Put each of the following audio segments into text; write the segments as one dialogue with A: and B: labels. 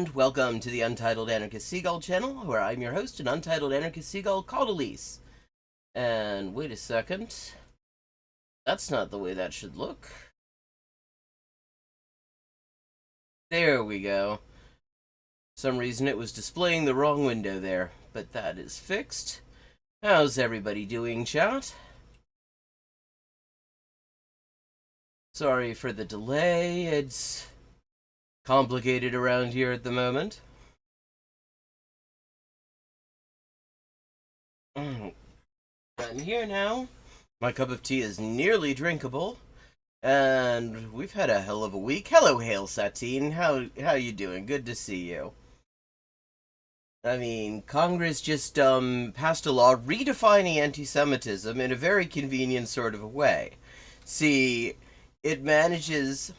A: and welcome to the Untitled Anarchist Seagull channel, where I'm your host, an Untitled Anarchist Seagull called Elise. And wait a second. That's not the way that should look. There we go. For some reason it was displaying the wrong window there, but that is fixed. How's everybody doing, chat? Sorry for the delay, it's complicated around here at the moment. I'm here now. My cup of tea is nearly drinkable, and we've had a hell of a week. Hello, Hail Satine. How you doing? Good to see you. I mean, Congress just passed a law redefining anti-Semitism in a very convenient sort of a way. See, it manages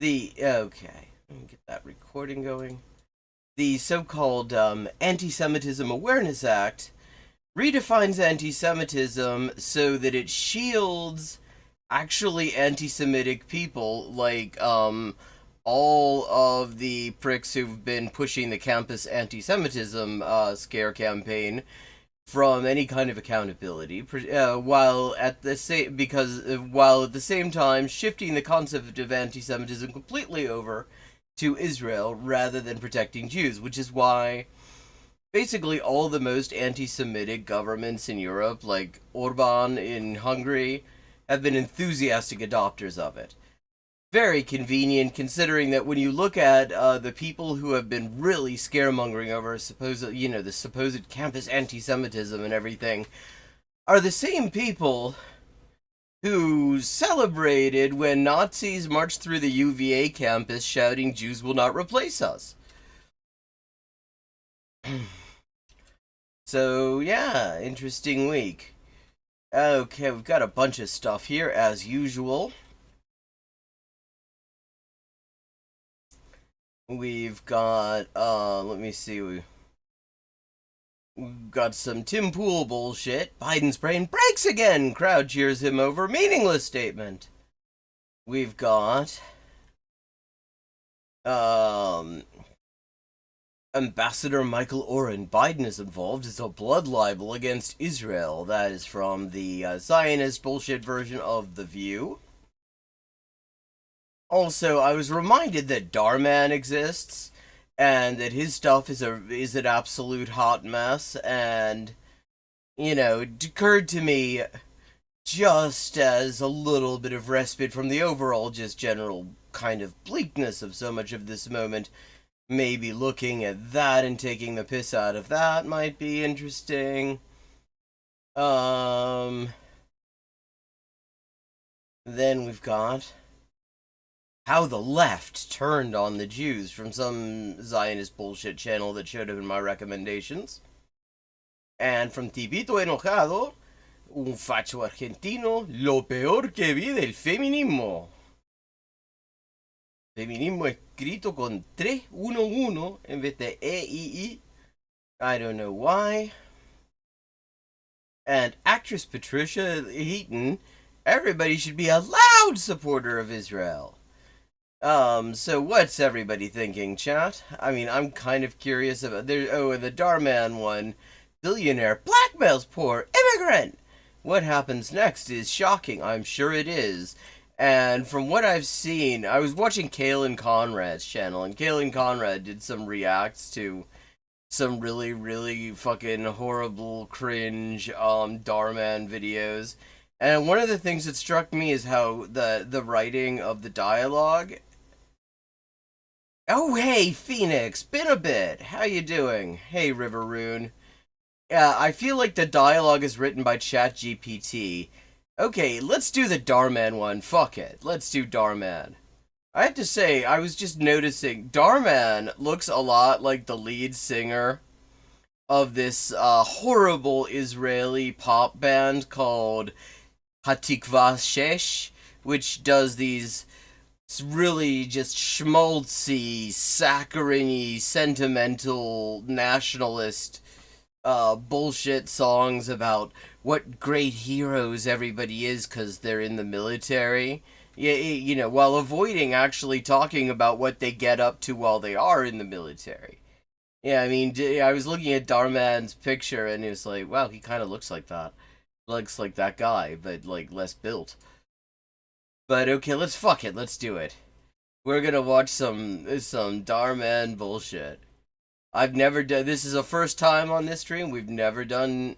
A: okay, let me get that recording going. The so-called Anti-Semitism Awareness Act redefines anti-Semitism so that it shields actually anti-Semitic people, like all of the pricks who've been pushing the campus anti-Semitism scare campaign, from any kind of accountability, while at the same time shifting the concept of anti-Semitism completely over to Israel rather than protecting Jews, which is why basically all the most anti-Semitic governments in Europe, like Orban in Hungary, have been enthusiastic adopters of it. Very convenient, considering that when you look at the people who have been really scaremongering over the supposed campus anti-Semitism and everything, are the same people who celebrated when Nazis marched through the UVA campus shouting, "Jews will not replace us." So, yeah, interesting week. Okay, we've got a bunch of stuff here, as usual. We've got, let me see, we've got some Tim Pool bullshit. Biden's brain breaks again! Crowd cheers him over meaningless statement. We've got, Ambassador Michael Oren. Biden is involved as a blood libel against Israel. That is from the Zionist bullshit version of The View. Also, I was reminded that Darman exists, and that his stuff is an absolute hot mess, and, it occurred to me, just as a little bit of respite from the overall just general kind of bleakness of so much of this moment, maybe looking at that and taking the piss out of that might be interesting. Then we've got how the left turned on the Jews from some Zionist bullshit channel that showed up in my recommendations. And from Tipito Enojado, un facho argentino, lo peor que vi del feminismo. Feminismo escrito con 311 en vez de EII. I don't know why. And actress Patricia Heaton, everybody should be a loud supporter of Israel. So what's everybody thinking, chat? I mean, I'm kind of curious about and the Darman one. Billionaire blackmails poor immigrant! What happens next is shocking, I'm sure it is. And from what I've seen, I was watching Kaylin Conrad's channel, and Kaylin Conrad did some reacts to some really, really fucking horrible, cringe, Darman videos. And one of the things that struck me is how the writing of the dialogue. Oh, hey, Phoenix, been a bit. How you doing? Hey, Riveroon. Yeah, I feel like the dialogue is written by ChatGPT. Okay, let's do the Darman one. Fuck it. Let's do Darman. I have to say, I was just noticing, Darman looks a lot like the lead singer of this horrible Israeli pop band called Hatikva Shesh, which does these really just schmaltzy, saccharine-y, sentimental, nationalist bullshit songs about what great heroes everybody is because they're in the military, Yeah, you know, while avoiding actually talking about what they get up to while they are in the military. Yeah, I mean, I was looking at Darman's picture, and it was like, wow, he kind of looks like that. Looks like that guy, but, like, less built. But, okay, fuck it, let's do it. We're gonna watch some Darman bullshit. I've never done, this is a first time on this stream, we've never done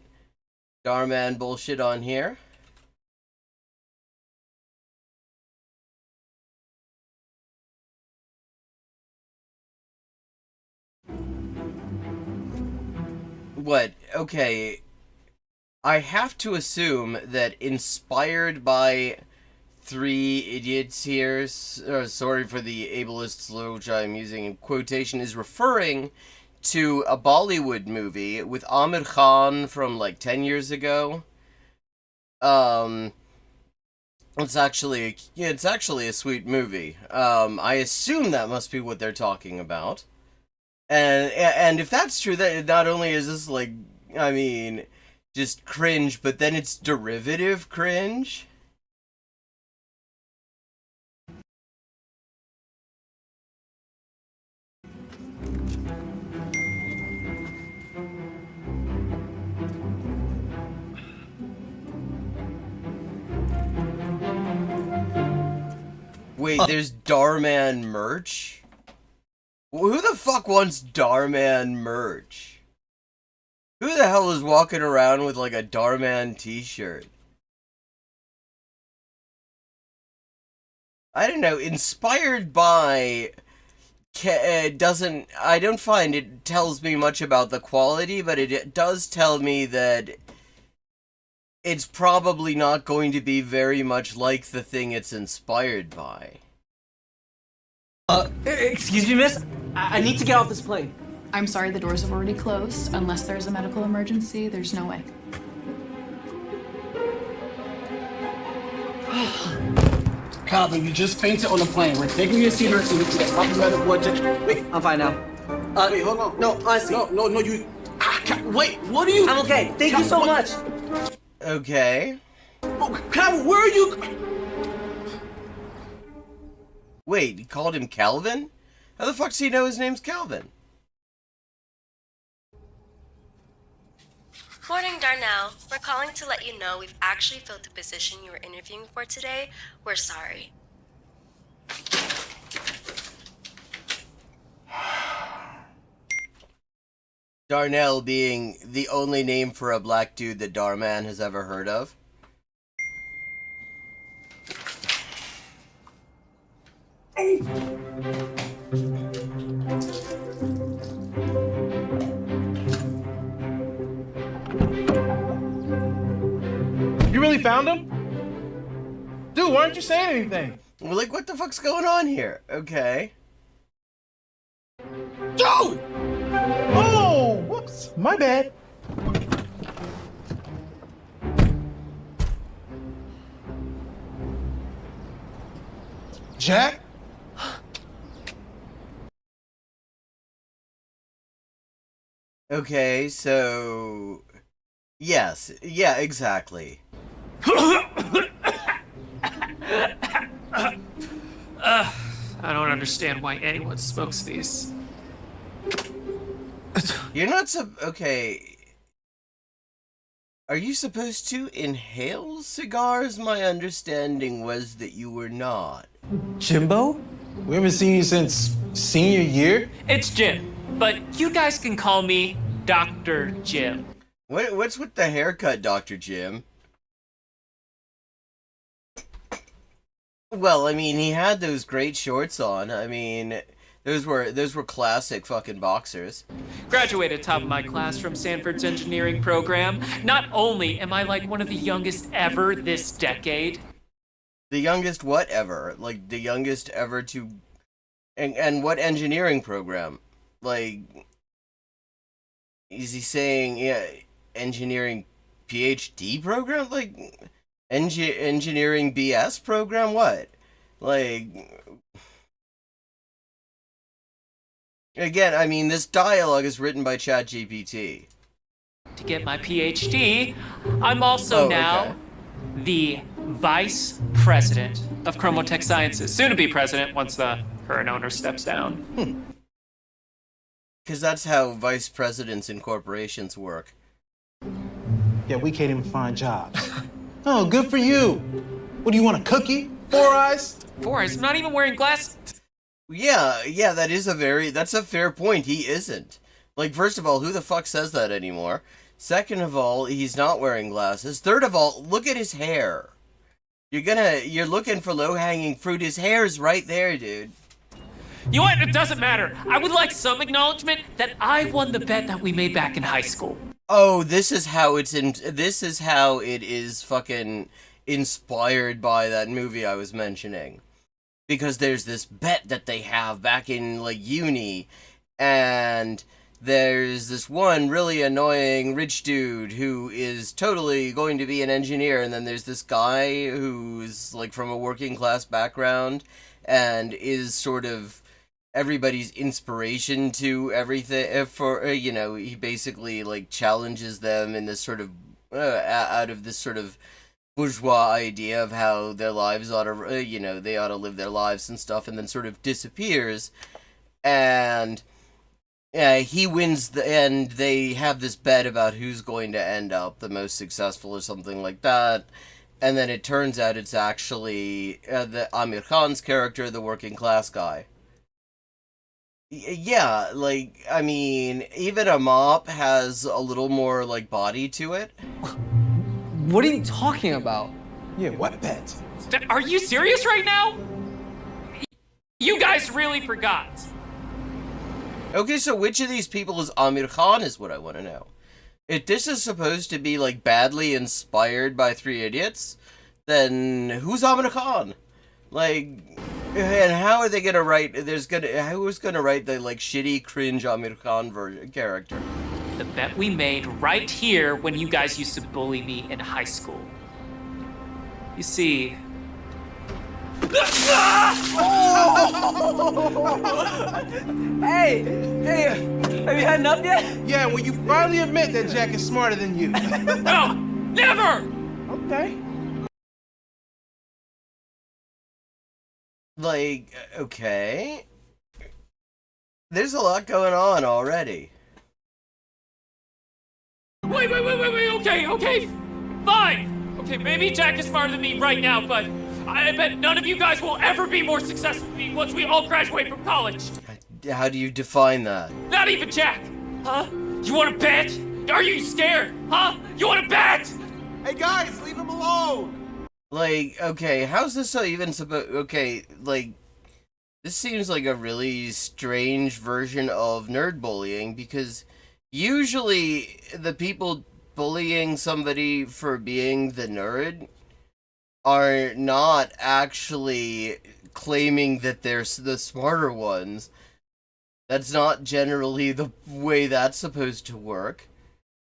A: Darman bullshit on here. What? Okay. I have to assume that inspired by three idiots here, sorry for the ableist slur which I'm using in quotation, is referring to a Bollywood movie with Amir Khan from like 10 years ago. It's actually a sweet movie. I assume that must be what they're talking about. And if that's true, that not only is this like, I mean, just cringe, but then it's derivative cringe. Wait, there's Darman merch? Who the fuck wants Darman merch? Who the hell is walking around with like a Darman t-shirt? I don't know, inspired by I don't find it tells me much about the quality, but it does tell me that it's probably not going to be very much like the thing it's inspired by.
B: Excuse me, miss? I need to get off this plane.
C: I'm sorry, the doors have already closed. Unless there's a medical emergency, there's no way.
B: Calvin, you just fainted on the plane. We're taking your seat so we can get proper medical attention. Wait, I'm fine now. Wait, hold on. No, honestly. No, you... wait, what are you... I'm okay. Thank you so much.
A: Okay.
B: Oh, Calvin, where are you...
A: Wait, he called him Calvin? How the fuck does he know his name's Calvin?
D: Morning, Darnell. We're calling to let you know we've actually filled the position you were interviewing for today. We're sorry.
A: Darnell being the only name for a black dude that Darman has ever heard of.
E: You really found him? Dude, why aren't you saying anything?
A: Well, like, what the fuck's going on here? Okay.
E: Dude! Oh, whoops, my bad. Jack?
A: Okay, so... Yes, yeah, exactly.
F: I don't understand why anyone smokes these.
A: You're not okay. Are you supposed to inhale cigars? My understanding was that you were not.
E: Jimbo? We haven't seen you since senior year?
F: It's Jim, but you guys can call me Dr. Jim.
A: What's with the haircut, Dr. Jim? Well, I mean, he had those great shorts on. I mean, those were classic fucking boxers.
F: Graduated top of my class from Stanford's engineering program. Not only am I like one of the youngest ever this decade.
A: The youngest what ever? Like, the youngest ever to... And what engineering program? Like... Is he saying, yeah, engineering PhD program? Like, engineering BS program? What? Like... Again, I mean, this dialogue is written by ChatGPT.
F: To get my PhD, I'm also now the vice president of Chromotech Sciences. Soon to be president once the current owner steps down.
A: Because that's how vice presidents in corporations work.
E: Yeah, we can't even find jobs. Oh, good for you. What do you want, a cookie? 4 eyes?
F: Boris, I'm not even wearing glasses.
A: Yeah, that's a fair point. He isn't. Like, first of all, who the fuck says that anymore? Second of all, he's not wearing glasses. Third of all, look at his hair. You're looking for low-hanging fruit. His hair's right there, dude.
F: You know what? It doesn't matter. I would like some acknowledgement that I won the bet that we made back in high school.
A: Oh, this is how it is fucking inspired by that movie I was mentioning. Because there's this bet that they have back in, like, uni, and there's this one really annoying rich dude who is totally going to be an engineer, and then there's this guy who's, like, from a working class background, and is sort of everybody's inspiration to everything, he basically, like, challenges them in this sort of, out of this sort of bourgeois idea of how their lives ought to, they ought to live their lives and stuff, and then sort of disappears, and he wins and they have this bet about who's going to end up the most successful or something like that, and then it turns out it's actually the Amir Khan's character, the working class guy. Yeah, like, I mean, even a mop has a little more, like, body to it.
B: What are you talking about?
E: Yeah, what bet?
F: Are you serious right now? You guys really forgot.
A: Okay, so which of these people is Amir Khan is what I want to know. If this is supposed to be, like, badly inspired by Three Idiots, then who's Amir Khan? Like, and how are they gonna write, who's gonna write the, like, shitty, cringe Amir Khan character?
F: The bet we made right here when you guys used to bully me in high school. You see...
B: Hey, have you had enough yet?
E: Yeah, when you finally admit that Jack is smarter than you.
F: No! Never!
E: Okay.
A: Like, okay. There's a lot going on already.
F: Wait, okay, fine! Okay, maybe Jack is smarter than me right now, but I bet none of you guys will ever be more successful than me once we all graduate from college.
A: How do you define that?
F: Not even Jack! Huh? You wanna bet? Are you scared? Huh? You wanna bet?
E: Hey guys, leave him alone!
A: Like, okay, how's this even supposed... Okay, like, this seems like a really strange version of nerd bullying, because usually the people bullying somebody for being the nerd are not actually claiming that they're the smarter ones. That's not generally the way that's supposed to work.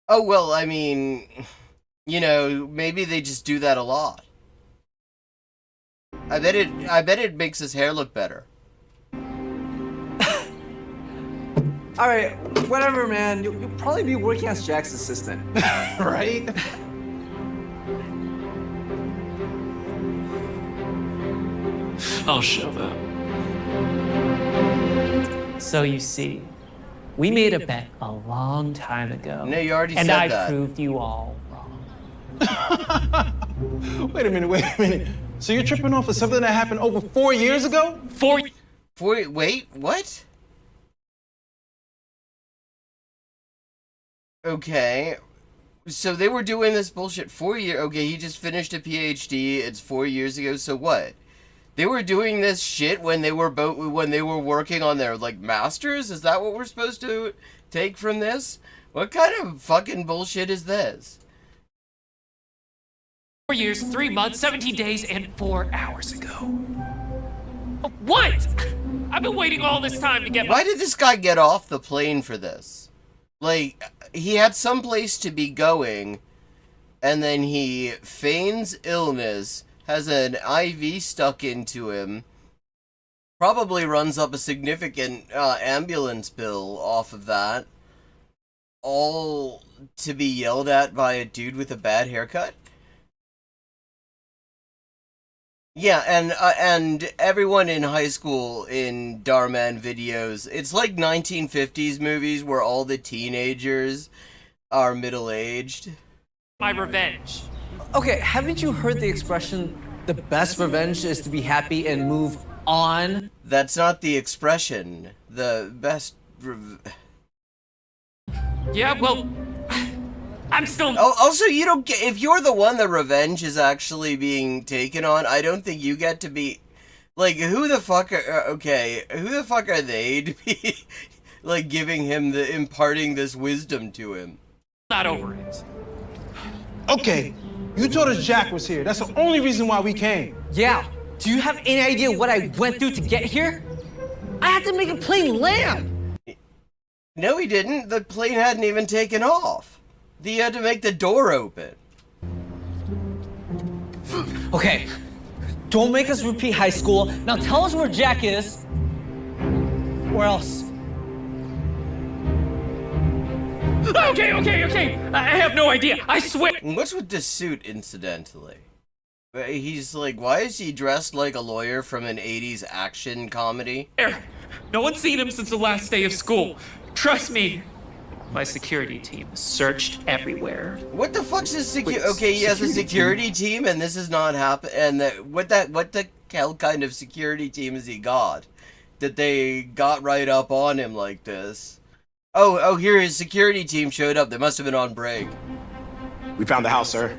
A: Oh, well, I mean, maybe they just do that a lot. I bet it makes his hair look better.
B: Alright, whatever, man. You'll probably be working as Jack's assistant.
E: Right?
F: I'll shove up. So you see, we made a bet a long time ago.
A: No, you already
F: and
A: said
F: I
A: that.
F: proved you all wrong.
E: Wait a minute. So you're tripping off of something that happened over 4 years ago?
A: Wait, what? Okay. So they were doing this bullshit 4 years. Okay, he just finished a PhD. It's 4 years ago. So what? They were doing this shit when they were working on their, like, masters? Is that what we're supposed to take from this? What kind of fucking bullshit is this?
F: 4 years, 3 months, 17 days, and 4 hours ago. What? I've been waiting all this time to get
A: Why did this guy get off the plane for this? Like, he had some place to be going, and then he feigns illness, has an IV stuck into him, probably runs up a significant ambulance bill off of that, all to be yelled at by a dude with a bad haircut? Yeah, and everyone in high school in Darman videos, it's like 1950s movies where all the teenagers are middle-aged.
F: My revenge.
B: Okay, haven't you heard the expression, the best revenge is to be happy and move on?
A: That's not the expression. The best
F: Yeah, well, I'm still.
A: Oh, also, you don't get, if you're the one that revenge is actually being taken on, I don't think you get to be, like, who the fuck are, okay, who the fuck are they to be, like, giving him imparting this wisdom to him?
F: Not over it.
E: Okay, you told us Jack was here. That's the only reason why we came.
B: Yeah. Do you have any idea what I went through to get here? I had to make a plane land.
A: No, he didn't. The plane hadn't even taken off. He had to make the door open.
B: Okay, don't make us repeat high school. Now tell us where Jack is. Or else.
F: Okay. I have no idea. I swear.
A: What's with this suit, incidentally? He's like, why is he dressed like a lawyer from an 80s action comedy?
F: No one's seen him since the last day of school. Trust me. My security team searched everywhere.
A: What the fuck's his security? Okay, he has a security team, and this is not happen. And what the hell kind of security team has he got? That they got right up on him like this? Oh, here his security team showed up. They must have been on break.
G: We found the house, sir.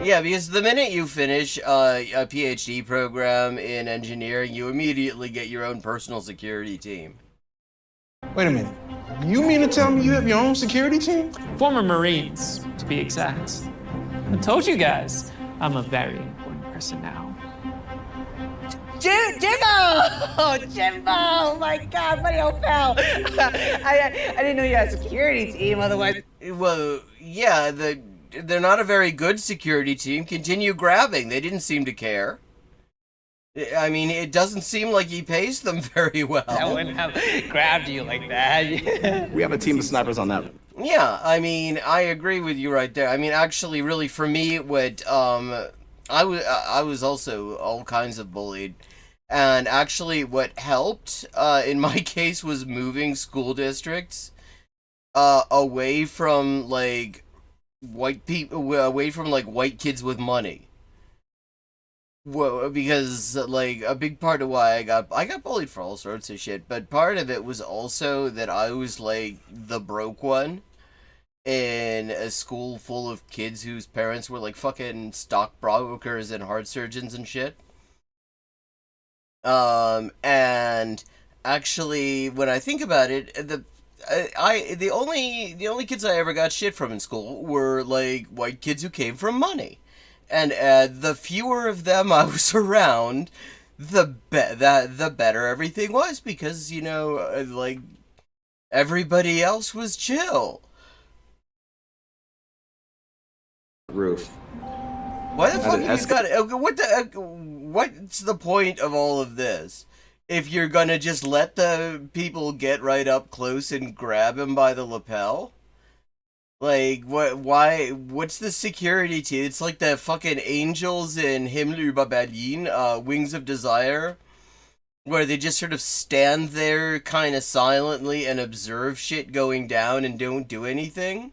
A: Yeah, because the minute you finish a PhD program in engineering, you immediately get your own personal security team.
E: Wait a minute. You mean to tell me you have your own security team?
F: Former Marines, to be exact. I told you guys, I'm a very important person now.
B: Jimbo! Jimbo! Oh my God, buddy, old pal. I didn't know you had a security team, otherwise.
A: Well, yeah, they're not a very good security team. Continue grabbing. They didn't seem to care. I mean, it doesn't seem like he pays them very well.
B: I wouldn't have grabbed you like that.
G: We have a team of snipers on that.
A: Yeah, I mean, I agree with you right there. I mean, actually, really, for me, what I was also all kinds of bullied, and actually, what helped in my case was moving school districts away from like white people, away from like white kids with money. Well, because like a big part of why I got bullied for all sorts of shit, but part of it was also that I was like the broke one in a school full of kids whose parents were like fucking stockbrokers and heart surgeons and shit. And actually, when I think about it, the only kids I ever got shit from in school were like white kids who came from money. And the fewer of them I was around, the better everything was, because, you know, like, everybody else was chill.
G: Roof.
A: Why the fuck have you got... what's the point of all of this? If you're gonna just let the people get right up close and grab him by the lapel? Like, why, what's the security team? It's like the fucking angels in Himmel über Berlin, Wings of Desire, where they just sort of stand there kind of silently and observe shit going down and don't do anything?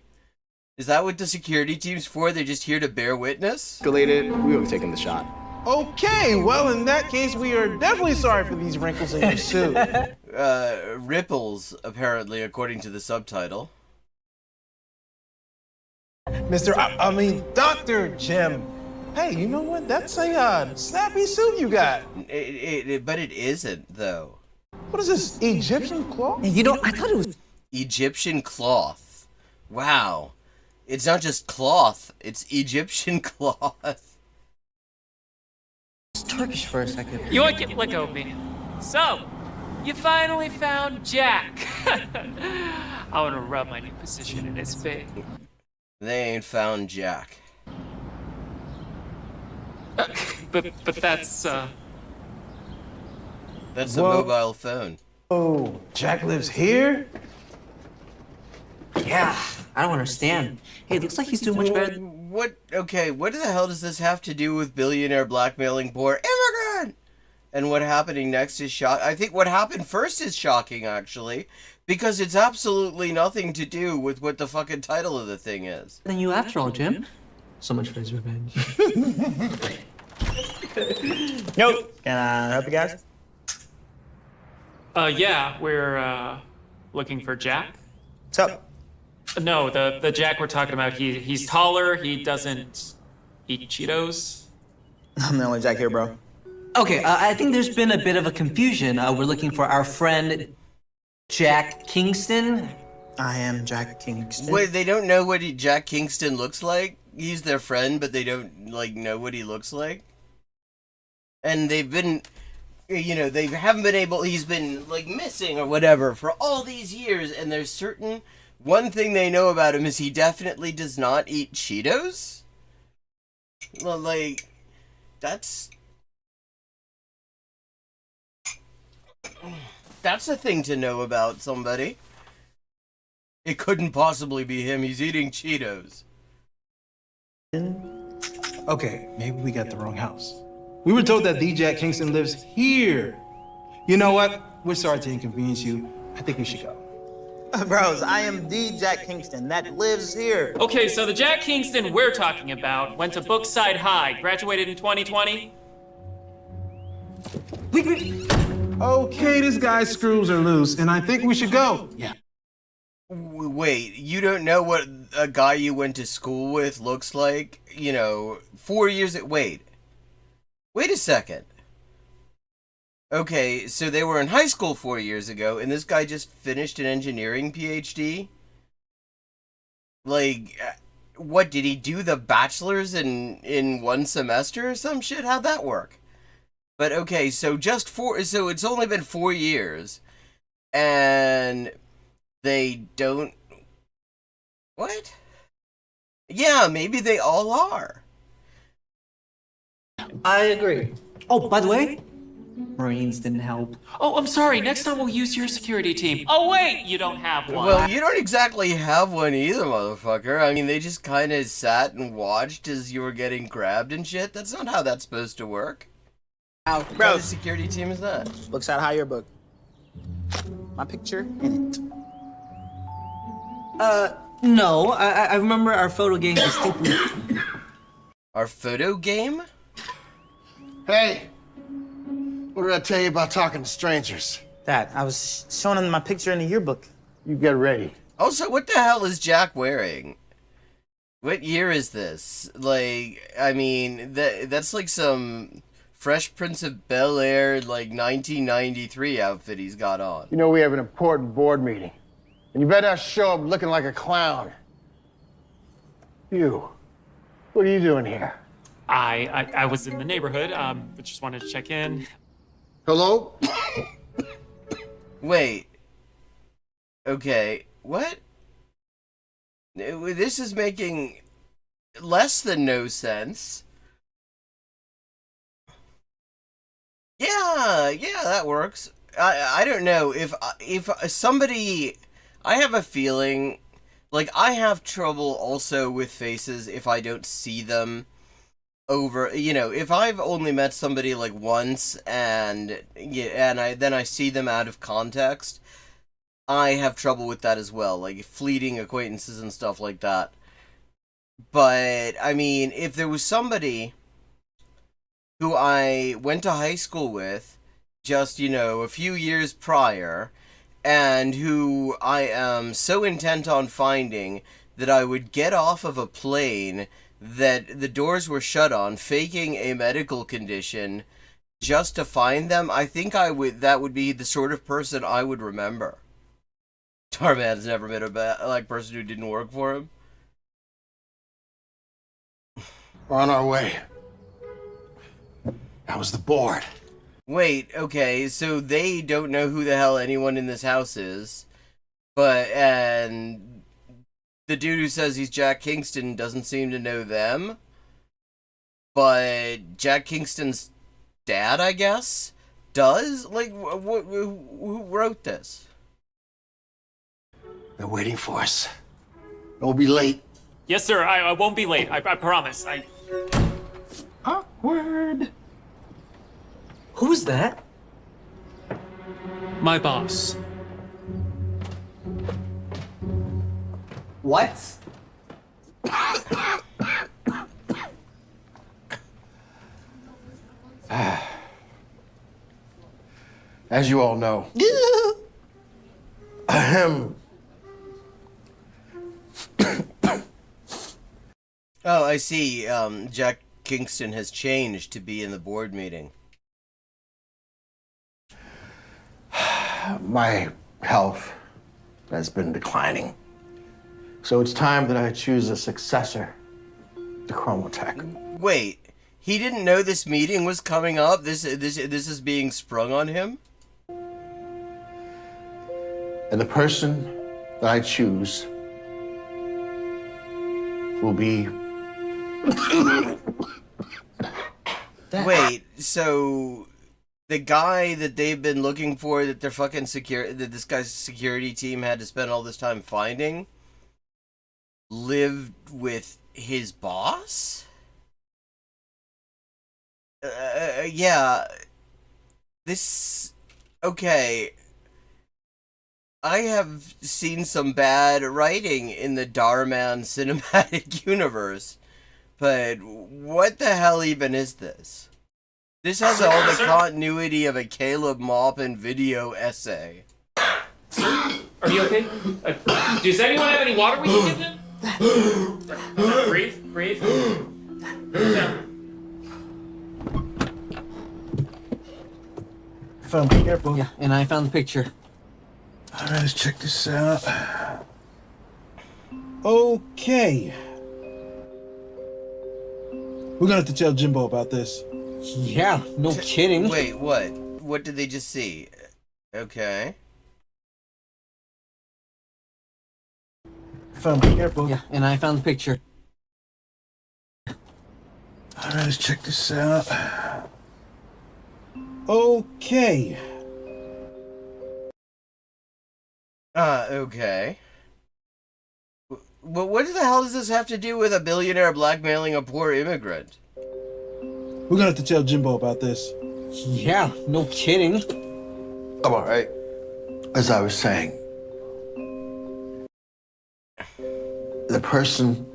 A: Is that what the security team's for? They're just here to bear witness?
G: Escalated, we would have taken the shot.
E: Okay, well, in that case, we are definitely sorry for these wrinkles in your suit.
A: Ripples, apparently, according to the subtitle.
E: Dr. Jim. Hey, you know what? That's a snappy suit you got.
A: But it isn't, though.
E: What is this, Egyptian cloth?
B: You know, I thought it was
A: Egyptian cloth. Wow. It's not just cloth, it's Egyptian cloth.
B: Turkish for a second.
F: You want to let go of me. So, you finally found Jack. I want to rub my new position in his face.
A: They ain't found Jack.
F: But that's
A: That's a mobile phone.
E: Oh, Jack lives here?
B: Yeah, I don't understand. Hey, it looks like he's doing much better.
A: what? Okay, what the hell does this have to do with billionaire blackmailing poor immigrant? And what happening next is I think what happened first is shocking, actually, because it's absolutely nothing to do with what the fucking title of the thing is.
B: Than you after all, Jim. So much for his revenge.
H: Nope. Can I help you guys?
F: Yeah, we're, looking for Jack.
H: What's up?
F: No, the Jack we're talking about, he's taller, he doesn't eat Cheetos.
H: I'm the only Jack here, bro.
B: Okay, I think there's been a bit of a confusion. We're looking for our friend Jack Kingston.
H: I am Jack Kingston.
A: Wait, they don't know what Jack Kingston looks like? He's their friend, but they don't, like, know what he looks like? And they've been, you know, they haven't been able, he's been, like, missing or whatever for all these years, and there's certain, one thing they know about him is he definitely does not eat Cheetos? Well, like, that's a thing to know about somebody. It couldn't possibly be him, he's eating Cheetos.
E: Okay, maybe we got the wrong house. We were told that the Jack Kingston lives here. You know what? We're sorry to inconvenience you. I think we should go.
H: Bros, I am the Jack Kingston that lives here.
F: Okay, so the Jack Kingston we're talking about went to Brookside High, graduated in 2020.
E: Okay, this guy's screws are loose, and I think we should go. Yeah.
A: Wait, you don't know what a guy you went to school with looks like? You know, 4 years at... Wait a second. Okay, so they were in high school 4 years ago, and this guy just finished an engineering PhD? Like, what, did he do the bachelor's in one semester or some shit? How'd that work? But okay, so so it's only been 4 years, and they don't... What? Yeah, maybe they all are.
B: I agree. Oh, by the way, Marines didn't help.
F: Oh, I'm sorry, next time we'll use your security team. Oh wait, you don't have one.
A: Well, you don't exactly have one either, motherfucker. I mean, they just kind of sat and watched as you were getting grabbed and shit. That's not how that's supposed to work. What kind of security team is that?
H: Looks out how your book. My picture in it.
B: No, I remember our photo game distinctly.
A: Our photo game?
I: Hey, what did I tell you about talking to strangers?
H: Dad, I was showing him my picture in the yearbook.
I: You get ready.
A: Also, what the hell is Jack wearing? What year is this? Like, I mean, that's like some Fresh Prince of Bel-Air, like 1993 outfit he's got on.
I: You know we have an important board meeting, and you better not show up looking like a clown. You, what are you doing here?
F: I was in the neighborhood, but just wanted to check in.
I: Hello?
A: Wait. Okay, what? This is making less than no sense. Yeah, that works. I don't know if somebody, I have a feeling, like, I have trouble also with faces if I don't see them over, you know, if I've only met somebody like once and then I see them out of context, I have trouble with that as well, like fleeting acquaintances and stuff like that. But I mean, if there was somebody who I went to high school with just, you know, a few years prior, and who I am so intent on finding that I would get off of a plane that the doors were shut on, faking a medical condition just to find them, I think that would be the sort of person I would remember. Tarman's never met a person who didn't work for him.
I: We're on our way. That was the board.
A: Wait, okay, so they don't know who the hell anyone in this house is, and the dude who says he's Jack Kingston doesn't seem to know them, but Jack Kingston's dad, I guess, does? Like, who wrote this?
I: They're waiting for us. We'll be late.
F: Yes, sir. I won't be late. I promise.
E: Awkward.
B: Who's that?
F: My boss.
B: What?
I: As you all know, ahem.
A: Oh, I see. Jack Kingston has changed to be in the board meeting.
I: My health has been declining. So it's time that I choose a successor to Kollontai.
A: Wait, he didn't know this meeting was coming up? This is being sprung on him?
I: And the person that I choose will be...
A: Wait, so the guy that they've been looking for, that their fucking that this guy's security team had to spend all this time finding, lived with his boss? Yeah. This... Okay. I have seen some bad writing in the Darman cinematic universe, but what the hell even is this? This has all the continuity of a Caleb Maupin video essay.
F: Sir, are you okay? Does anyone have any water we can give him? Breathe. Yeah.
E: Found the airboat.
B: Yeah, and I found the picture.
E: All right, let's check this out. Okay. We're gonna have to tell Jimbo about this.
B: Yeah, no kidding.
A: Wait, what? What did they just see? Okay.
E: Found the airboat.
B: Yeah, and I found the picture.
E: All right, let's check this out. Okay.
A: Okay. But what the hell does this have to do with a billionaire blackmailing a poor immigrant?
E: We're gonna have to tell Jimbo about this.
B: Yeah, no kidding.
I: I'm all right. As I was saying, the person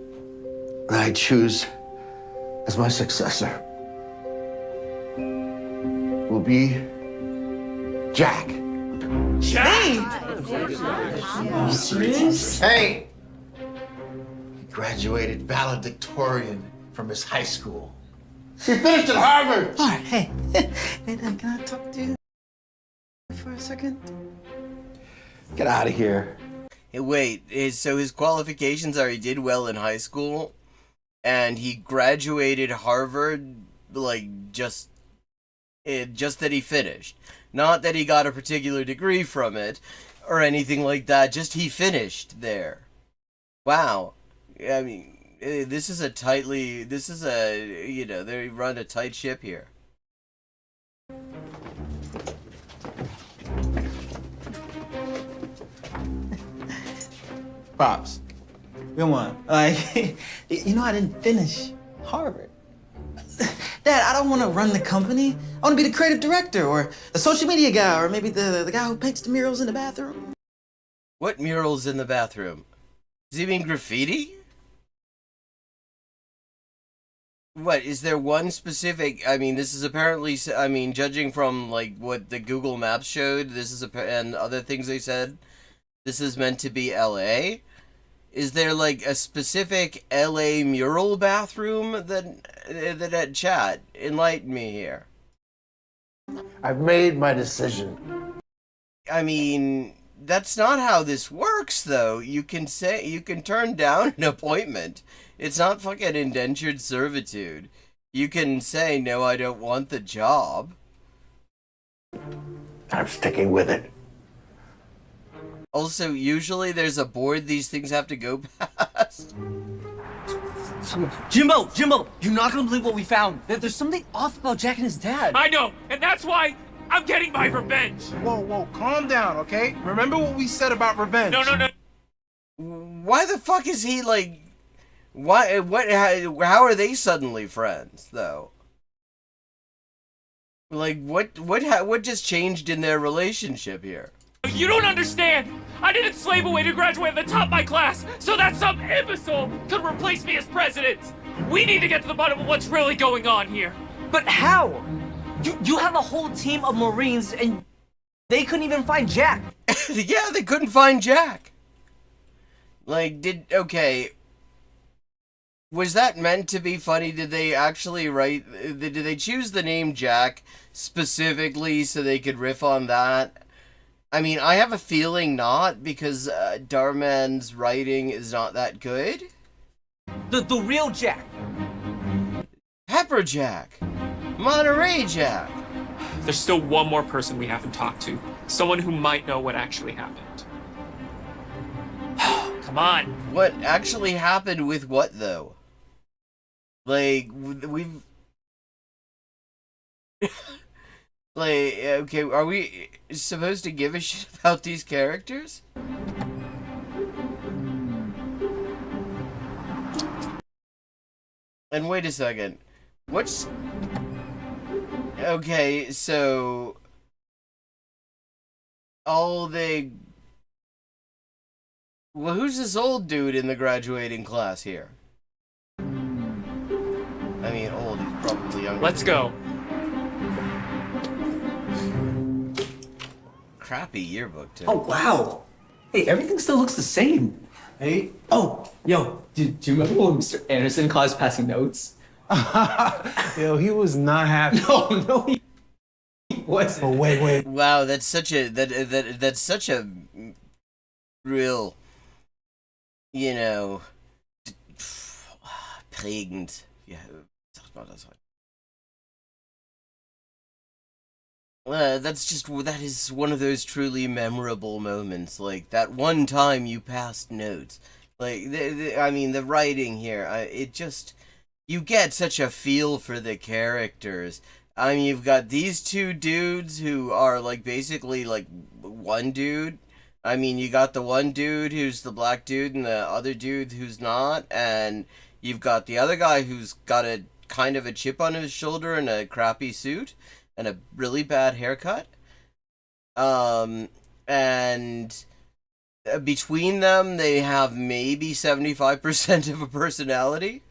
I: that I choose as my successor will be Jack. Hey! He graduated valedictorian from his high school. She finished at Harvard!
B: All right, hey. Hey, can I talk to you for a second?
I: Get out of here.
A: Hey, wait, so his qualifications are he did well in high school, and he graduated Harvard, like, just that he finished. Not that he got a particular degree from it, or anything like that, just he finished there. Wow. I mean, this is a, you know, they run a tight ship here.
H: Pops, come on. Like, you know I didn't finish Harvard. Dad, I don't want to run the company. I want to be the creative director or the social media guy or maybe the guy who paints the murals in the bathroom.
A: What murals in the bathroom? Does he mean graffiti? What, is there one specific... I mean, this is apparently... I mean, judging from, like, what the Google Maps showed, this is... and other things they said, this is meant to be L.A.? Is there, like, a specific L.A. mural bathroom that chat? Enlighten me here.
I: I've made my decision.
A: I mean, that's not how this works, though. You can turn down an appointment. It's not fucking indentured servitude. You can say, no, I don't want the job.
I: I'm sticking with it.
A: Also, usually there's a board these things have to go past.
B: Jimbo, you're not gonna believe what we found. There's something off about Jack and his dad.
F: I know, and that's why I'm getting my revenge.
E: Whoa, calm down, okay? Remember what we said about revenge.
F: No.
A: Why the fuck is he, like... Why? How are they suddenly friends, though? Like, what just changed in their relationship here?
F: You don't understand! I didn't slave away to graduate at the top of my class so that some imbecile could replace me as president! We need to get to the bottom of what's really going on here.
B: But how? You have a whole team of Marines and they couldn't even find Jack.
A: Yeah, they couldn't find Jack. Like, okay. Was that meant to be funny? Did they actually write... Did they choose the name Jack specifically so they could riff on that? I mean, I have a feeling not, because Darman's writing is not that good.
B: The real Jack.
A: Pepper Jack. Monterey Jack.
F: There's still one more person we haven't talked to. Someone who might know what actually happened. Come on.
A: What actually happened with what, though? Like, we've... like, okay, are we supposed to give a shit about these characters? And wait a second. What's... Okay, so... All they... Well, who's this old dude in the graduating class here? I mean, old, he's probably younger.
F: Let's go.
A: Crappy yearbook, too.
B: Oh, wow. Hey, everything still looks the same.
H: Hey.
B: Oh, yo, do you remember when Mr. Anderson caught us passing notes?
E: Yo, he was not happy.
B: No, he wasn't.
E: Oh, wait.
A: Wow, that's such a that's such a real, you know, prägend. Ja, sagt man das heute? That is one of those truly memorable moments. Like that one time you passed notes. Like I mean, the writing here, it just, you get such a feel for the characters. I mean, you've got these two dudes who are like basically like one dude. I mean, you got the one dude who's the black dude and the other dude who's not, and you've got the other guy who's got a kind of a chip on his shoulder and a crappy suit and a really bad haircut. And between them, they have maybe 75% of a personality.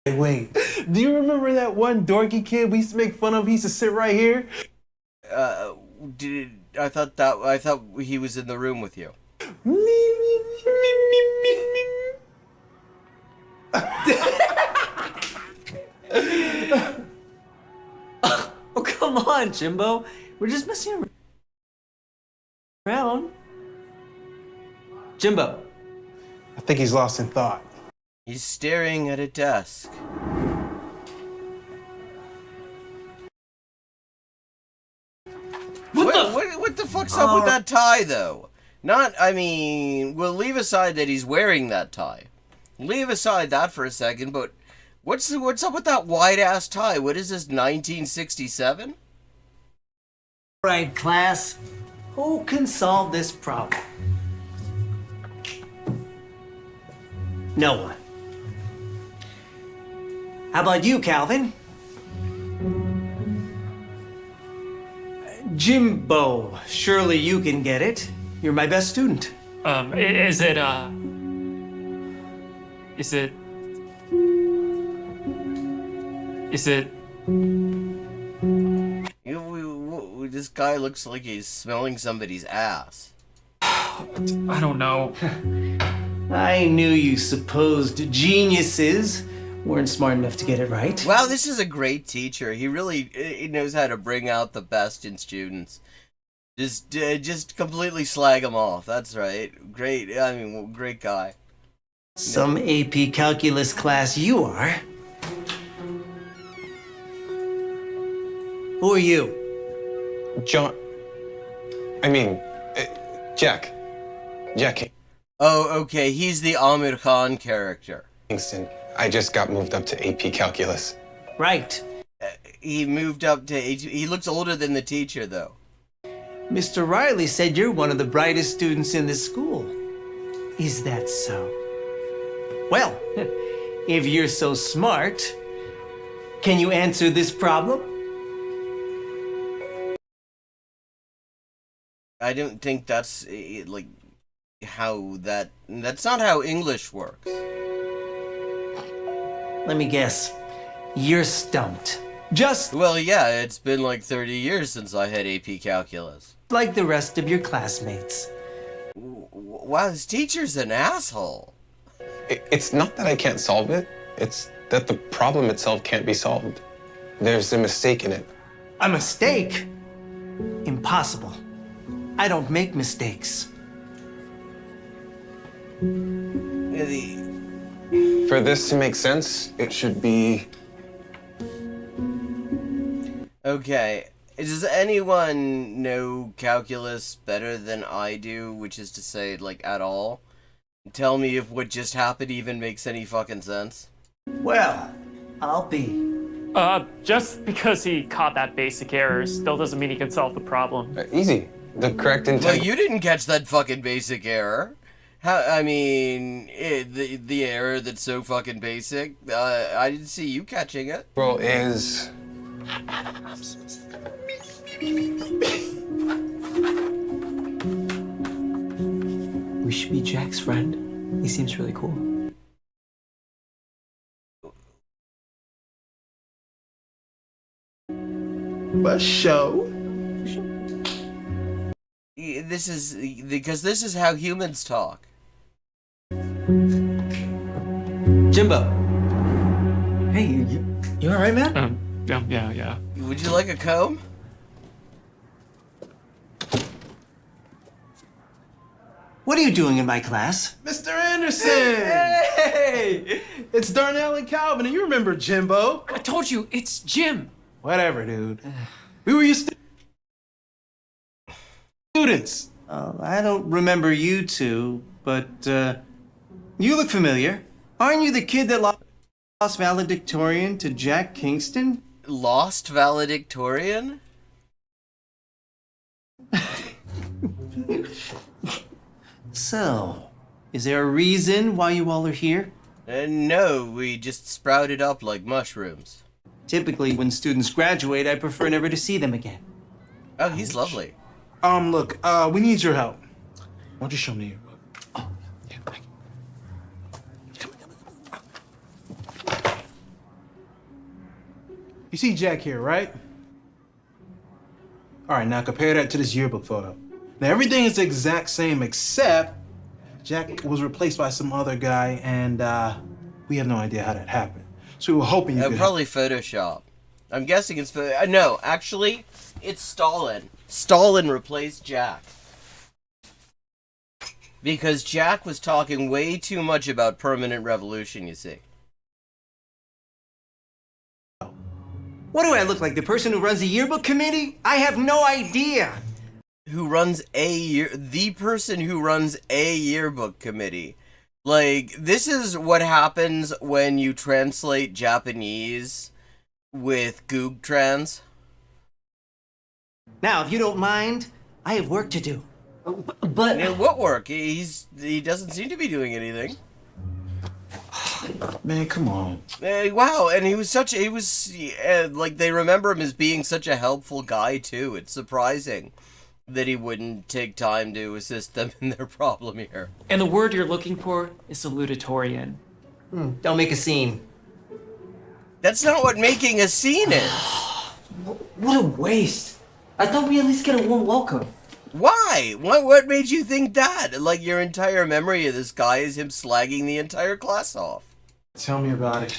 E: Wait. Do you remember that one dorky kid we used to make fun of? He used to sit right here.
A: I thought he was in the room with you.
B: Oh, come on, Jimbo. We're just messing around. Jimbo.
E: I think he's lost in thought.
A: He's staring at a desk. What the fuck's up with that tie, though? I mean, we'll leave aside that he's wearing that tie. Leave aside that for a second, but what's up with that wide-ass tie? What is this, 1967?
B: All right, class. Who can solve this problem? No one. How about you, Calvin? Jimbo, surely you can get it. You're my best student.
F: Is it
A: This guy looks like he's smelling somebody's ass.
F: I don't know.
B: I knew you supposed geniuses weren't smart enough to get it right.
A: Wow, this is a great teacher. He knows how to bring out the best in students. Just completely slag them off. That's right. Great. I mean, great guy.
B: Some AP calculus class you are. Who are you?
J: John. I mean, Jack. Jack
A: Oh, okay. He's the Amir Khan character.
J: Kingston. I just got moved up to AP Calculus.
B: Right.
A: He moved up to... He looks older than the teacher, though.
B: Mr. Riley said you're one of the brightest students in this school. Is that so?
H: Well, if you're so smart, can you answer this problem?
A: I don't think that's like how that's not how English works.
H: Let me guess. You're stumped. Just
A: Well, yeah, it's been like 30 years since I had AP Calculus.
H: like the rest of your classmates.
A: Wow, this teacher's an asshole.
J: It's not that I can't solve it. It's that the problem itself can't be solved. There's a mistake in it.
H: A mistake? Impossible. I don't make mistakes.
J: For this to make sense, it should be...
A: Okay, does anyone know calculus better than I do, which is to say, like, at all? Tell me if what just happened even makes any fucking sense.
H: Well, I'll be.
F: Just because he caught that basic error still doesn't mean he can solve the problem.
J: Easy. The correct intent...
A: Well, you didn't catch that fucking basic error. I mean, the error that's so fucking basic, I didn't see you catching it.
J: Well, is...
B: We should be Jack's friend. He seems really cool.
E: But show.
A: This is because this is how humans talk.
B: Jimbo. Hey, you all right, man?
F: Yeah.
A: Would you like a comb?
H: What are you doing in my class?
E: Mr. Anderson! Hey! It's Darnell and Calvin, and you remember Jimbo.
F: I told you, it's Jim.
E: Whatever, dude. We were your students.
H: I don't remember you two, but you look familiar. Aren't you the kid that lost valedictorian to Jack Kingston?
A: Lost valedictorian?
H: So, is there a reason why you all are here?
A: No, we just sprouted up like mushrooms.
H: Typically, when students graduate, I prefer never to see them again.
A: Oh, he's lovely.
E: Look, we need your help. Why don't you show me your book? Oh, yeah, thank you. You see Jack here, right? All right, now compare that to this yearbook photo. Now, everything is the exact same except Jack was replaced by some other guy, and we have no idea how that happened. So we were hoping you could...
A: Probably Photoshop. I'm guessing it's... no, actually, it's Stalin. Stalin replaced Jack. Because Jack was talking way too much about permanent revolution, you see.
H: What do I look like, the person who runs the yearbook committee? I have no idea.
A: The person who runs a yearbook committee. Like, this is what happens when you translate Japanese with Goog Trans.
H: Now, if you don't mind, I have work to do. But...
A: Yeah, what work? He doesn't seem to be doing anything.
E: Man, come on.
A: Wow, and like, they remember him as being such a helpful guy, too. It's surprising that he wouldn't take time to assist them in their problem here.
F: And the word you're looking for is salutatorian.
H: Don't make a scene.
A: That's not what making a scene is.
B: What a waste. I thought we at least get a warm welcome.
A: Why? What made you think that? Like, your entire memory of this guy is him slagging the entire class off.
E: Tell me about it.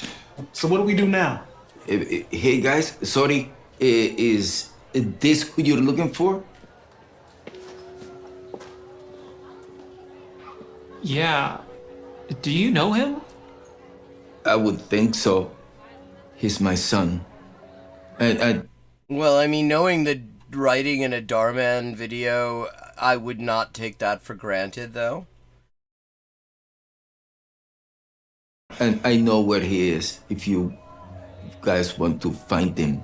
E: So what do we do now?
K: Hey guys, sorry, is this who you're looking for?
F: Yeah. Do you know him?
K: I would think so. He's my son.
A: Well, I mean, knowing the writing in a Darman video, I would not take that for granted, though.
K: And I know where he is, if you guys want to find him.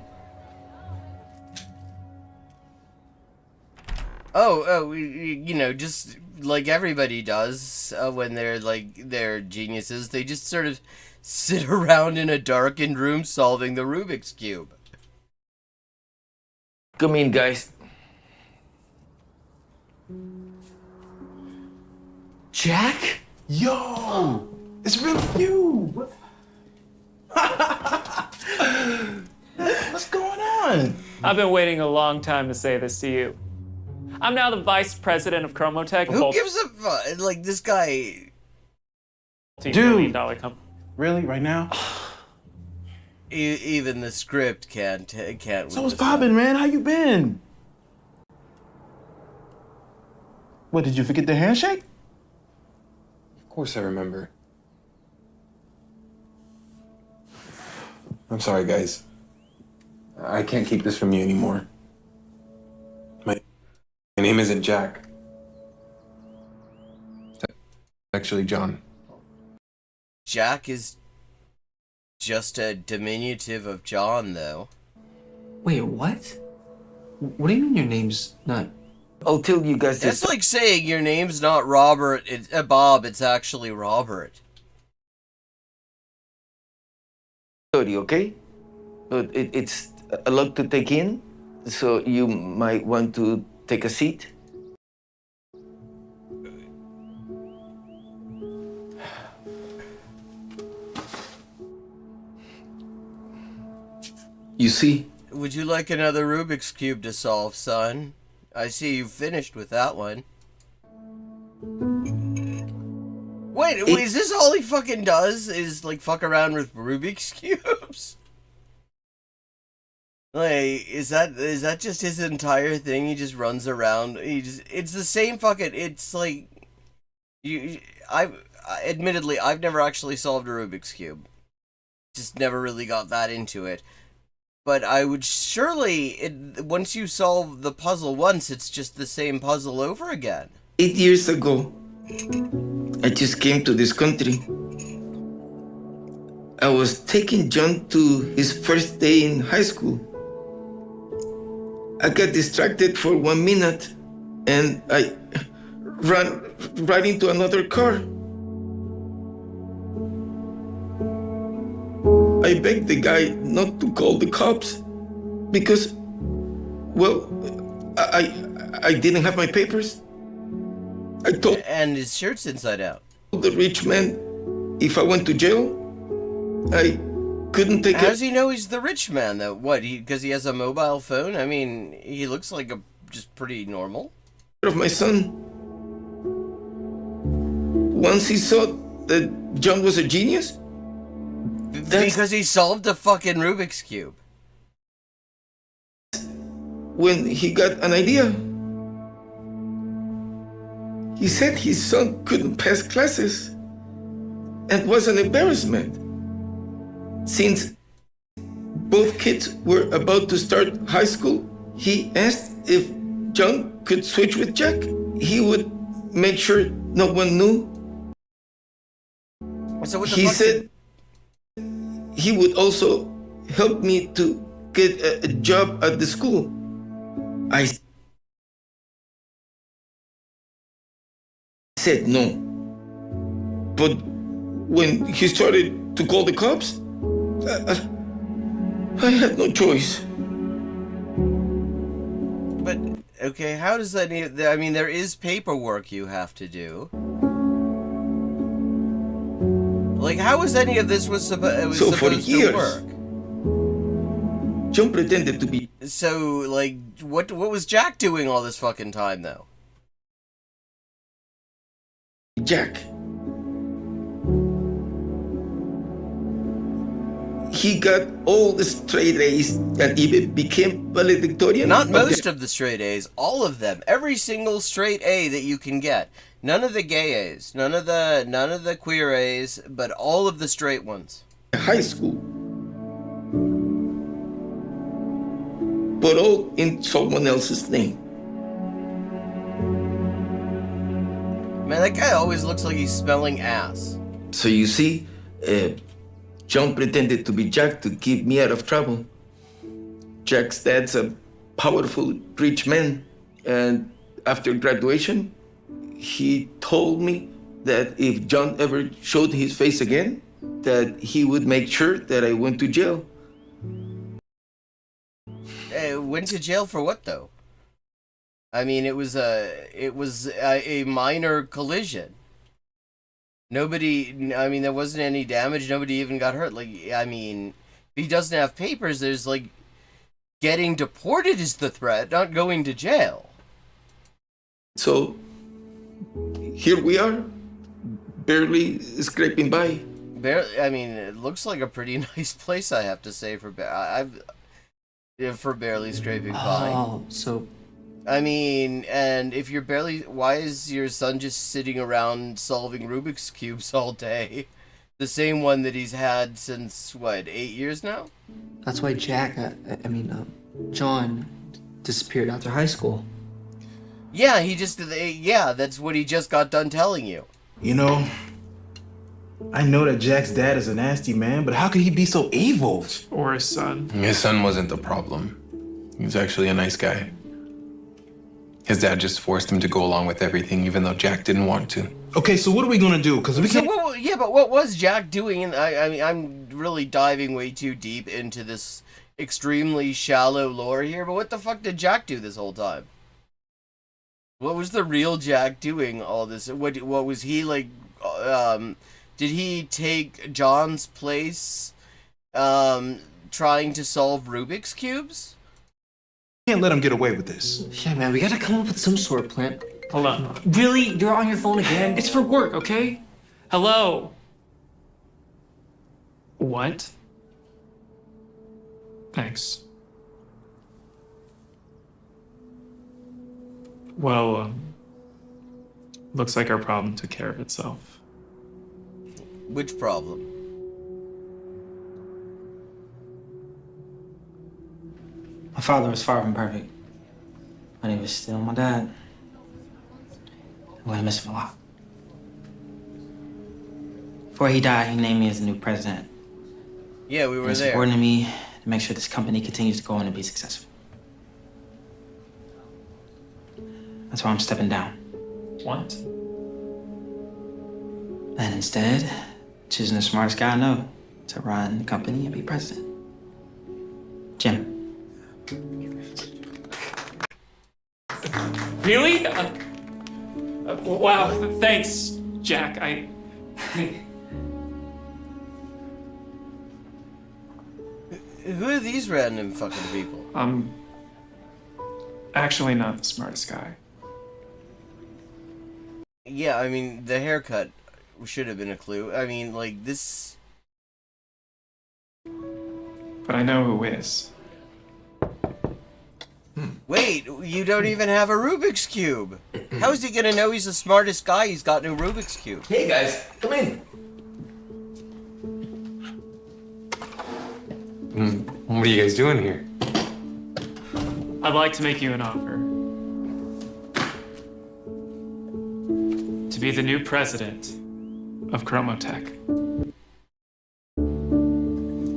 A: Oh, you know, just like everybody does when they're geniuses. They just sort of sit around in a darkened room solving the Rubik's Cube.
K: Come in, guys.
E: Jack? Yo! It's really you! What's going on?
F: I've been waiting a long time to say this to you. I'm now the vice president of Chromotech.
A: Who gives a fuck? Like, this guy...
E: Dude!
F: $multi-million company.
E: Really? Right now?
A: Even the script can't.
E: So what's poppin', man? How you been? What, did you forget the handshake?
J: Of course I remember. I'm sorry, guys. I can't keep this from you anymore. My name isn't Jack. It's actually John.
A: Jack is just a diminutive of John, though.
B: Wait, what? What do you mean your name's not...
K: I'll tell you guys this.
A: That's like saying your name's not Robert, it's Bob, it's actually Robert.
K: Story, okay? But it's a lot to take in, so you might want to take a seat. You see?
A: Would you like another Rubik's Cube to solve, son? I see you've finished with that one. Wait, is this all he fucking does? Is, like, fuck around with Rubik's Cubes? Like, is that just his entire thing? He just runs around. It's the same fucking. It's like, admittedly, I've never actually solved a Rubik's Cube. Just never really got that into it. But I would surely, once you solve the puzzle once, it's just the same puzzle over again.
K: 8 years ago, I just came to this country. I was taking John to his first day in high school. I got distracted for 1 minute and I ran right into another car. I begged the guy not to call the cops because, well, I didn't have my papers. I told
A: and his shirt's inside out.
K: The rich man, if I went to jail, I couldn't take it.
A: How does he know he's the rich man, though? What, because he has a mobile phone? I mean, he looks like just pretty normal.
K: Of my son. Once he saw that John was a genius.
A: Because he solved the fucking Rubik's Cube.
K: When he got an idea. He said his son couldn't pass classes and was an embarrassment. Since both kids were about to start high school, he asked if John could switch with Jack. He would make sure no one knew.
A: So what the
K: he
A: fuck
K: said he would also help me to get a job at the school. I said no. But when he started to call the cops, I had no choice.
A: But, okay, how does that... I mean, there is paperwork you have to do. Like, how was any of this was supposed to work?
K: John pretended to be...
A: So, like, what was Jack doing all this fucking time, though?
K: Jack. He got all the straight A's and even became valedictorian.
A: Not most of the straight A's, all of them. Every single straight A that you can get. None of the gay A's, none of the queer A's, but all of the straight ones.
K: High school. But all in someone else's name.
A: Man, that guy always looks like he's smelling ass.
K: So you see, John pretended to be Jack to keep me out of trouble. Jack's dad's a powerful, rich man, and after graduation, he told me that if John ever showed his face again, that he would make sure that I went to jail.
A: Went to jail for what though? I mean, it was a minor collision. Nobody, I mean, there wasn't any damage. Nobody even got hurt. Like, I mean, if he doesn't have papers, there's like getting deported is the threat, not going to jail.
K: So here we are, barely scraping by.
A: Barely, I mean, it looks like a pretty nice place, I have to say, for for barely scraping by.
B: Oh, so
A: I mean, and if you're barely, why is your son just sitting around solving Rubik's Cubes all day? The same one that he's had since, what, 8 years now?
B: that's why John disappeared after high school.
A: Yeah, yeah, that's what he just got done telling you.
E: You know, I know that Jack's dad is a nasty man, but how could he be so evil?
F: Or his son.
J: His son wasn't the problem. He was actually a nice guy. His dad just forced him to go along with everything, even though Jack didn't want to.
E: Okay, so what are we gonna do? Because we can't.
A: Yeah, but what was Jack doing? And I mean, I'm really diving way too deep into this extremely shallow lore here. But what the fuck did Jack do this whole time? What was the real Jack doing all this? What was he like? Did he take John's place, trying to solve Rubik's Cubes?
E: Can't let him get away with this.
B: Yeah, man, we gotta come up with some sort of plan.
F: Hold on.
B: Really? You're on your phone again?
F: It's for work, okay? Hello? What? Thanks. Well, looks like our problem took care of itself.
A: Which problem?
H: My father was far from perfect, but he was still my dad. I'm gonna miss him a lot. Before he died, he named me as the new president.
A: Yeah, we were
H: It's
A: there.
H: important to me to make sure this company continues to go on and be successful. That's why I'm stepping down.
F: What?
H: And instead, choosing the smartest guy I know to run the company and be president. Jim.
F: Really? Wow, thanks, Jack.
A: Who are these random fucking people?
F: I'm actually not the smartest guy.
A: Yeah, I mean, the haircut should have been a clue. I mean, like, this...
F: But I know who is.
A: Wait, you don't even have a Rubik's Cube! How is he gonna know he's the smartest guy? He's got no Rubik's Cube.
I: Hey guys, come in.
J: What are you guys doing here?
F: I'd like to make you an offer. To be the new president of Chromotech.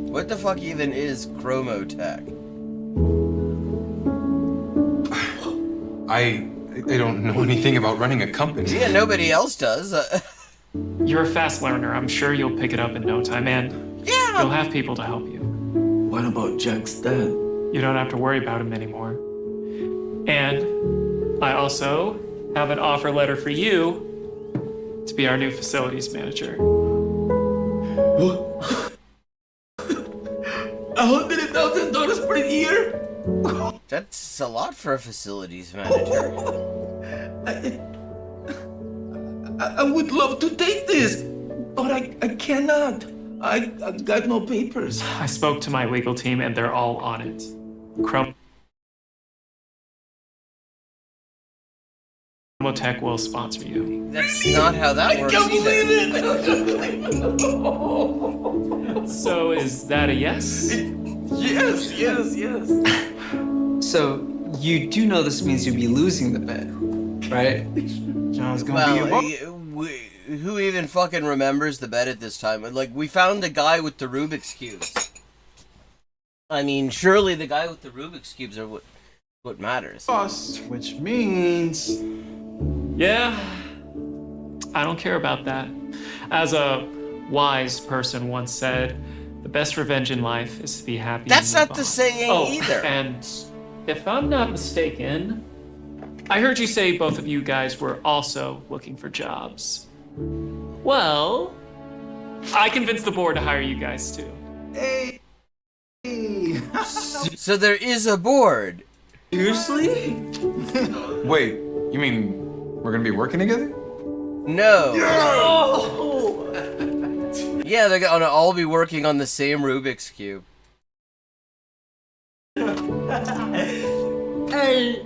A: What the fuck even is Chromotech?
J: I don't know anything about running a company.
A: Yeah, nobody else does.
F: You're a fast learner. I'm sure you'll pick it up in no time, and
A: Yeah!
F: you'll have people to help you.
K: What about Jack's dad?
F: You don't have to worry about him anymore. And I also have an offer letter for you to be our new facilities manager.
K: $100,000 per year?
A: That's a lot for a facilities manager.
K: I would love to take this, but I cannot. I got no papers.
F: I spoke to my legal team and they're all on it. Chromotech will sponsor you.
A: That's not how that works either.
F: So is that a yes?
K: Yes.
B: So, you do know this means you'll be losing the bet, right?
E: John's gonna be a
A: Well, who even fucking remembers the bet at this time? Like, we found the guy with the Rubik's Cubes. I mean, surely the guy with the Rubik's Cubes are what matters.
E: boss, which means
F: Yeah, I don't care about that. As a wise person once said, the best revenge in life is to be happy.
A: That's
F: and move
A: not the
F: on.
A: saying either.
F: And if I'm not mistaken, I heard you say both of you guys were also looking for jobs. Well, I convinced the board to hire you guys too.
H: Hey.
A: So there is a board.
H: Seriously?
J: Wait, you mean we're gonna be working together?
A: No.
H: Oh.
A: Yeah, they're gonna all be working on the same Rubik's Cube.
F: Hey,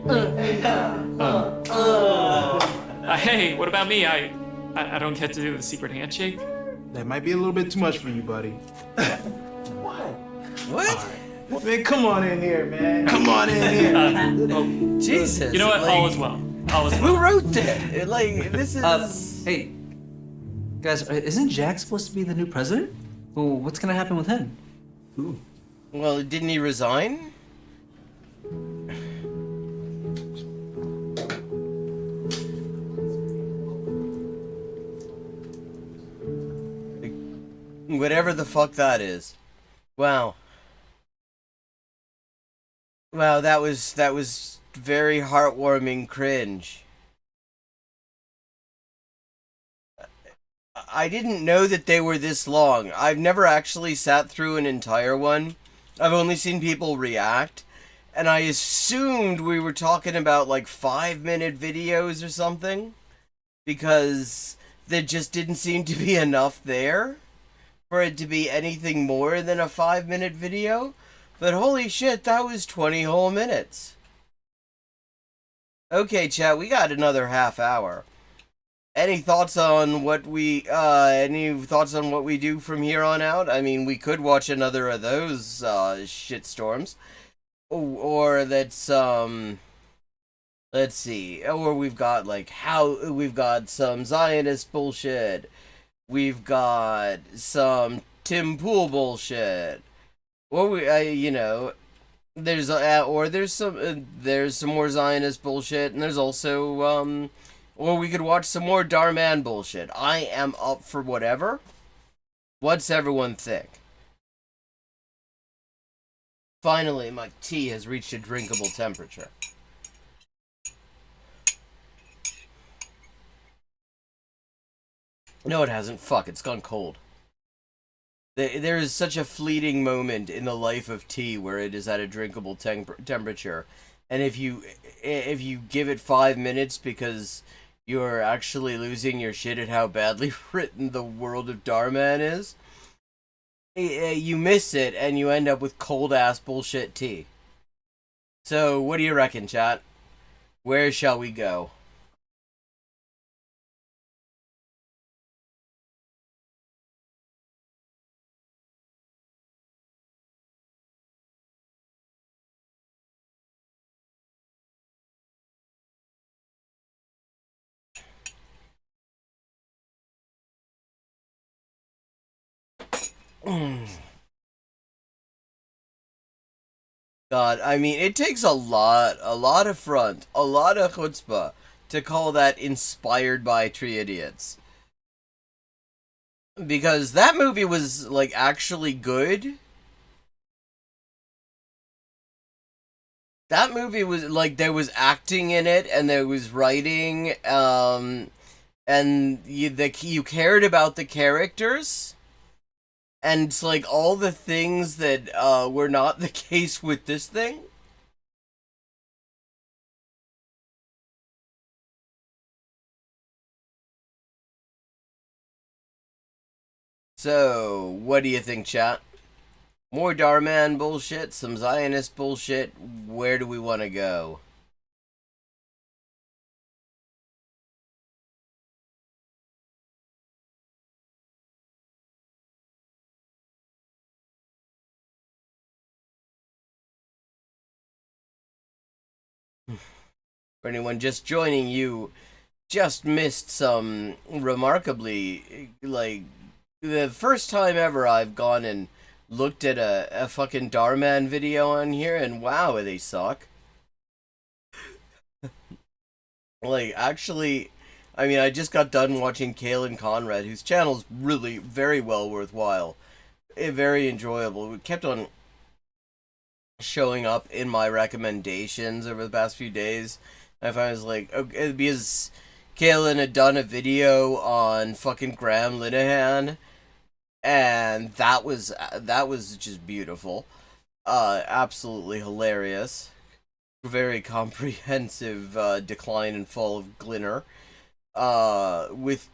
F: what about me? I don't get to do the secret handshake.
E: That might be a little bit too much for you, buddy.
A: What?
E: Man, come on in here, man. Come on in here.
A: Jesus.
F: You know what?
A: like,
F: All is well. All is
A: Who
F: well.
A: wrote that? Like, this is...
H: Hey, guys, isn't Jack supposed to be the new president? Well, what's gonna happen with him? Ooh.
A: Well, didn't he resign? Whatever the fuck that is. Wow. Wow, that was very heartwarming cringe. I didn't know that they were this long. I've never actually sat through an entire one. I've only seen people react. And I assumed we were talking about like 5-minute videos or something. Because there just didn't seem to be enough there for it to be anything more than a 5-minute video. But holy shit, that was 20 whole minutes. Okay, chat, we got another half hour. Any thoughts on what we do from here on out? I mean, we could watch another of those shitstorms. Or let's see. Or we've got we've got some Zionist bullshit. We've got some Tim Pool bullshit. Or there's some more Zionist bullshit, and there's also or we could watch some more Darman bullshit. I am up for whatever. What's everyone think? Finally, my tea has reached a drinkable temperature. No, it hasn't. Fuck, it's gone cold. There is such a fleeting moment in the life of tea where it is at a drinkable temperature. And if you give it 5 minutes because you're actually losing your shit at how badly written the world of Darman is, you miss it and you end up with cold-ass bullshit tea. So, what do you reckon, chat? Where shall we go? God, I mean, it takes a lot of front, a lot of chutzpah to call that inspired by Three Idiots. Because that movie was, like, actually good. That movie was, like, there was acting in it, and there was writing, and you cared about the characters. And it's like all the things that were not the case with this thing. So, what do you think, chat? More Darman bullshit, some Zionist bullshit. Where do we want to go? For anyone just joining, you just missed some remarkably, like, the first time ever I've gone and looked at a fucking Darman video on here, and wow, they suck. Like, actually, I mean, I just got done watching Kaylin Conrad, whose channel's really very well worthwhile. Very enjoyable. We kept on showing up in my recommendations over the past few days. I was like, okay, because Kaylin had done a video on fucking Graham Linehan, and that was just beautiful. Absolutely hilarious. Very comprehensive decline and fall of Glinner.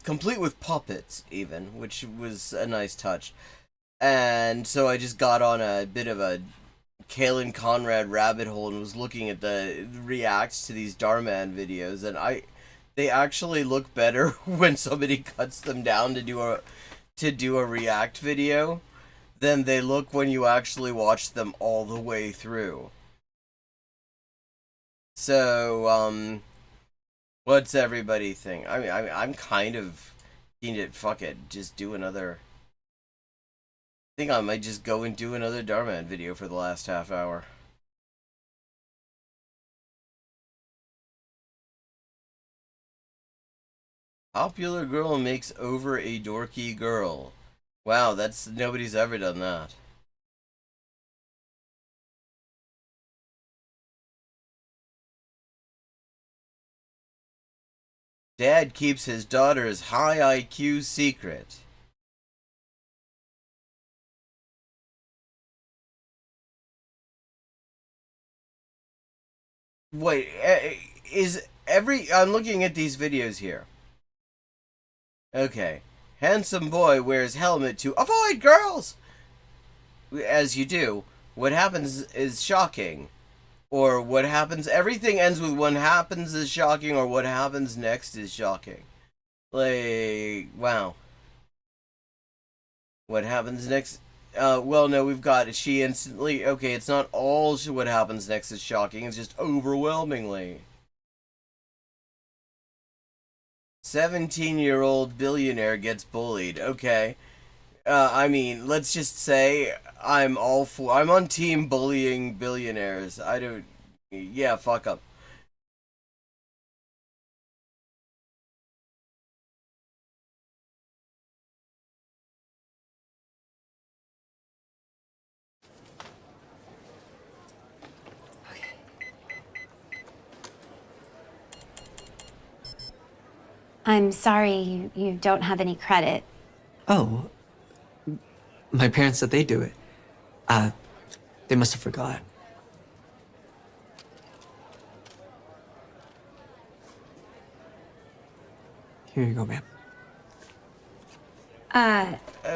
A: Complete with puppets, even, which was a nice touch. And so I just got on a bit of a Kaylin Conrad rabbit hole and was looking at the reacts to these Darman videos, and they actually look better when somebody cuts them down to do a react video than they look when you actually watch them all the way through. So, what's everybody think? I mean, I'm kind of keen to, fuck it, just do another... I think I might just go and do another Darman video for the last half hour. Popular girl makes over a dorky girl. Wow, nobody's ever done that. Dad keeps his daughter's high IQ secret. Wait, I'm looking at these videos here. Okay. Handsome boy wears helmet to avoid girls! As you do. What happens is shocking. Or what happens... Everything ends with what happens is shocking, or what happens next is shocking. Like, wow. What happens next... well, no, we've got she instantly... Okay, it's not all what happens next is shocking, it's just overwhelmingly. 17-year-old billionaire gets bullied. Okay. I mean, let's just say I'm on team bullying billionaires. Yeah, fuck up.
L: I'm sorry you don't have any credit.
M: Oh, my parents said they do it. They must have forgot. Here you go, ma'am.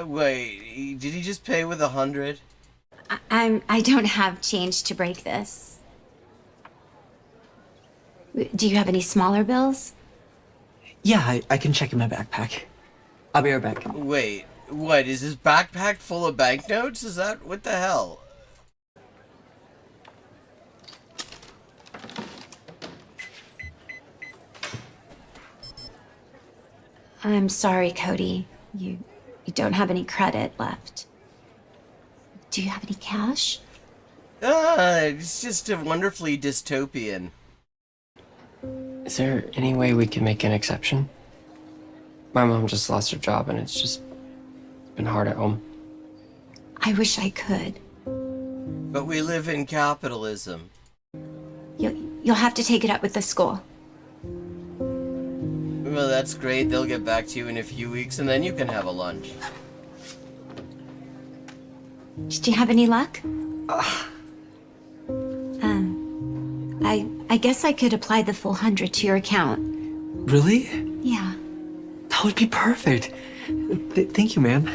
A: Wait, did he just pay with 100?
L: I don't have change to break this. Do you have any smaller bills?
M: Yeah, I can check in my backpack. I'll be right back.
A: Wait, what? Is his backpack full of banknotes? Is that... What the hell?
L: I'm sorry, Cody. You don't have any credit left. Do you have any cash?
A: It's just a wonderfully dystopian.
N: Is there any way we can make an exception? My mom just lost her job and it's been hard at home.
L: I wish I could.
A: But we live in capitalism.
L: You'll have to take it up with the school.
A: Well, that's great. They'll get back to you in a few weeks and then you can have a lunch.
L: Did you have any luck? I guess I could apply the full 100 to your account.
M: Really?
L: Yeah.
M: That would be perfect. Thank you, ma'am.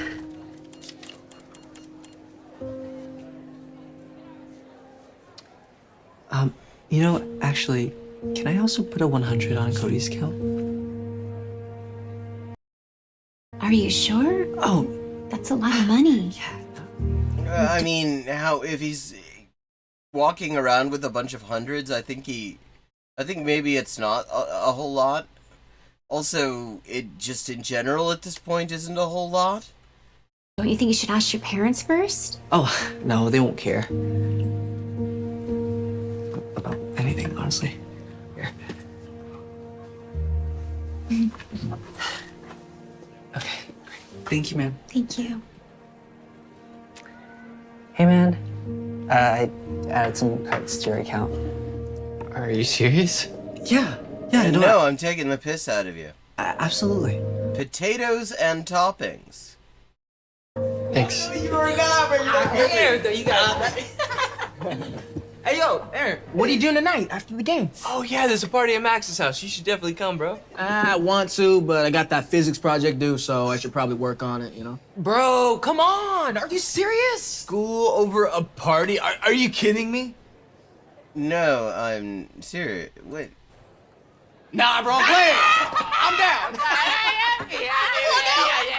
M: You know, actually, can I also put a 100 on Cody's account?
L: Are you sure?
M: Oh.
L: That's a lot of money.
A: I mean, if he's walking around with a bunch of hundreds, I think maybe it's not a whole lot. Also, it just in general at this point isn't a whole lot.
L: Don't you think you should ask your parents first?
M: Oh, no, they won't care. About anything, honestly. Here. Okay, thank you, man.
L: Thank you.
M: Hey, man. I added some cards to your account.
N: Are you serious?
M: Yeah, I know.
A: No, I'm taking the piss out of you.
M: Absolutely.
A: Potatoes and toppings.
N: Thanks.
H: You were not, Aaron, you got it. Hey, yo, Aaron, what are you doing tonight after the game?
O: Oh, yeah, there's a party at Max's house. You should definitely come, bro.
B: I want to, but I got that physics project due, so I should probably work on it, you know?
O: Bro, come on. Are you serious? School over a party? Are you kidding me?
A: No, I'm serious. Wait.
B: Nah, bro, I'm playing. I'm down.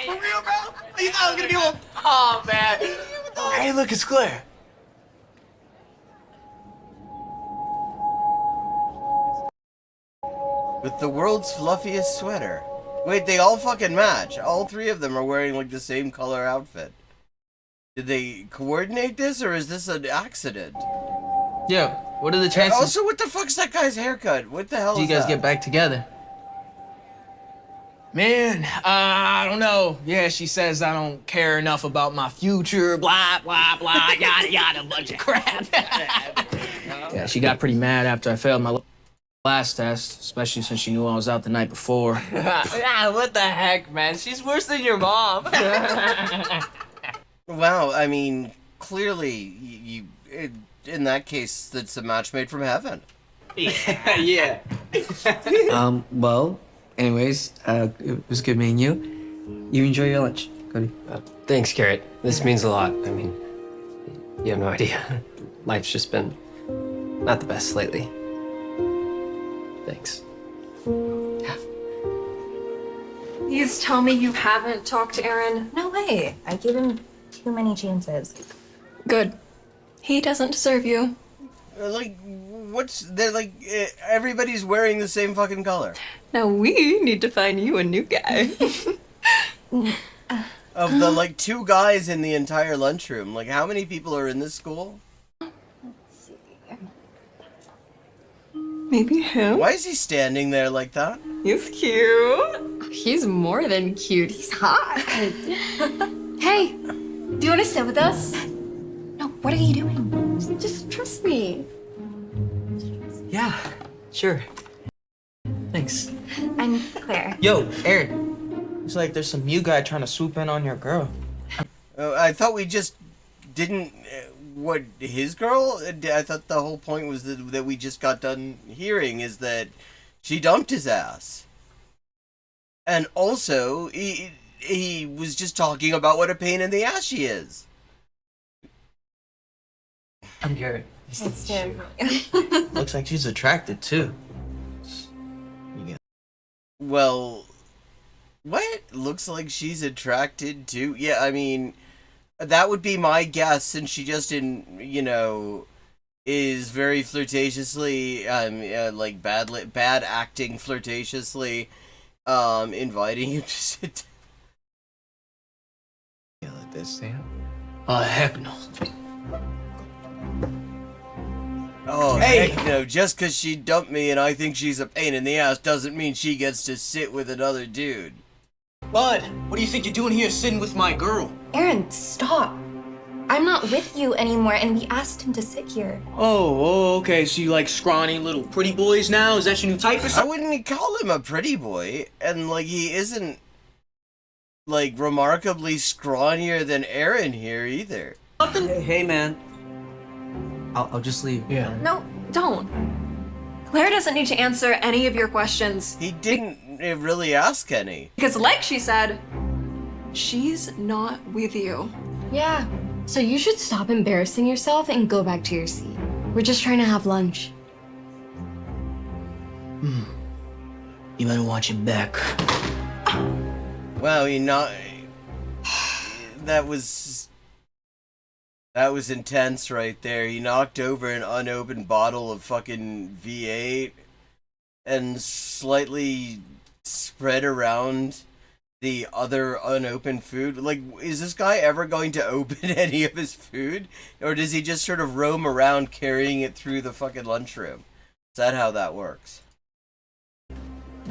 B: For real, bro? You thought I was gonna be able...
O: Oh, man. Hey, look, it's Claire.
A: With the world's fluffiest sweater. Wait, they all fucking match. All three of them are wearing like the same color outfit. Did they coordinate this, or is this an accident?
B: Yeah, what are the chances?
A: Also, what the fuck's that guy's haircut? What the hell
B: Do you
A: is
B: guys
A: that?
B: get back together? Man, I don't know. Yeah, she says I don't care enough about my future, blah, blah, blah, yada, yada, bunch of crap. Yeah, she got pretty mad after I failed my last test, especially since she knew I was out the night before.
O: Yeah, what the heck, man? She's worse than your mom.
A: Wow, I mean, clearly, in that case, that's a match made from heaven.
B: Yeah.
M: Well, anyways, it was good meeting you. You enjoy your lunch, Cody.
N: Thanks, Garrett. This means a lot. I mean, you have no idea. Life's just been not the best lately. Thanks.
P: Please tell me you haven't talked to Aaron.
L: No way. I give him too many chances.
P: Good. He doesn't deserve you.
A: Like, they're like, everybody's wearing the same fucking color.
P: Now we need to find you a new guy.
A: Of the, like, 2 guys in the entire lunchroom, like, how many people are in this school?
P: Maybe him?
A: Why is he standing there like that?
P: He's cute. He's more than cute. He's hot.
L: Hey, do you want to sit with us? No, what are you doing?
P: Just trust me.
M: Yeah, sure. Thanks.
L: I'm Claire.
H: Yo, Aaron. It's like there's some new guy trying to swoop in on your girl.
A: I thought we just didn't... what, his girl? I thought the whole point was that we just got done hearing is that she dumped his ass. And also, he was just talking about what a pain in the ass she is.
M: I'm Garrett.
L: It's Jim.
H: Looks like she's attracted too.
A: Well, what? Looks like she's attracted to... Yeah, I mean, that would be my guess, since she just, is very flirtatiously, like, bad acting flirtatiously, inviting you to sit down.
O: Like this, Sam?
B: Heck no.
A: Oh,
B: Hey!
A: heck no, just because she dumped me and I think she's a pain in the ass doesn't mean she gets to sit with another dude.
B: Bud, what do you think you're doing here sitting with my girl?
L: Aaron, stop. I'm not with you anymore, and we asked him to sit here.
B: Oh, okay, so you like scrawny little pretty boys now? Is that your new type or
A: I
B: something?
A: wouldn't call him a pretty boy, and, like, he isn't, like, remarkably scrawnier than Aaron here either.
M: Hey, man. I'll just leave.
B: Yeah.
P: No, don't. Claire doesn't need to answer any of your questions.
A: He didn't really ask any.
P: Because like she said, she's not with you.
D: Yeah, so you should stop embarrassing yourself and go back to your seat. We're just trying to have lunch.
B: You better watch your back.
A: Wow, that was intense right there. He knocked over an unopened bottle of fucking V8 and slightly spread around the other unopened food. Like, is this guy ever going to open any of his food? Or does he just sort of roam around carrying it through the fucking lunchroom? Is that how that works?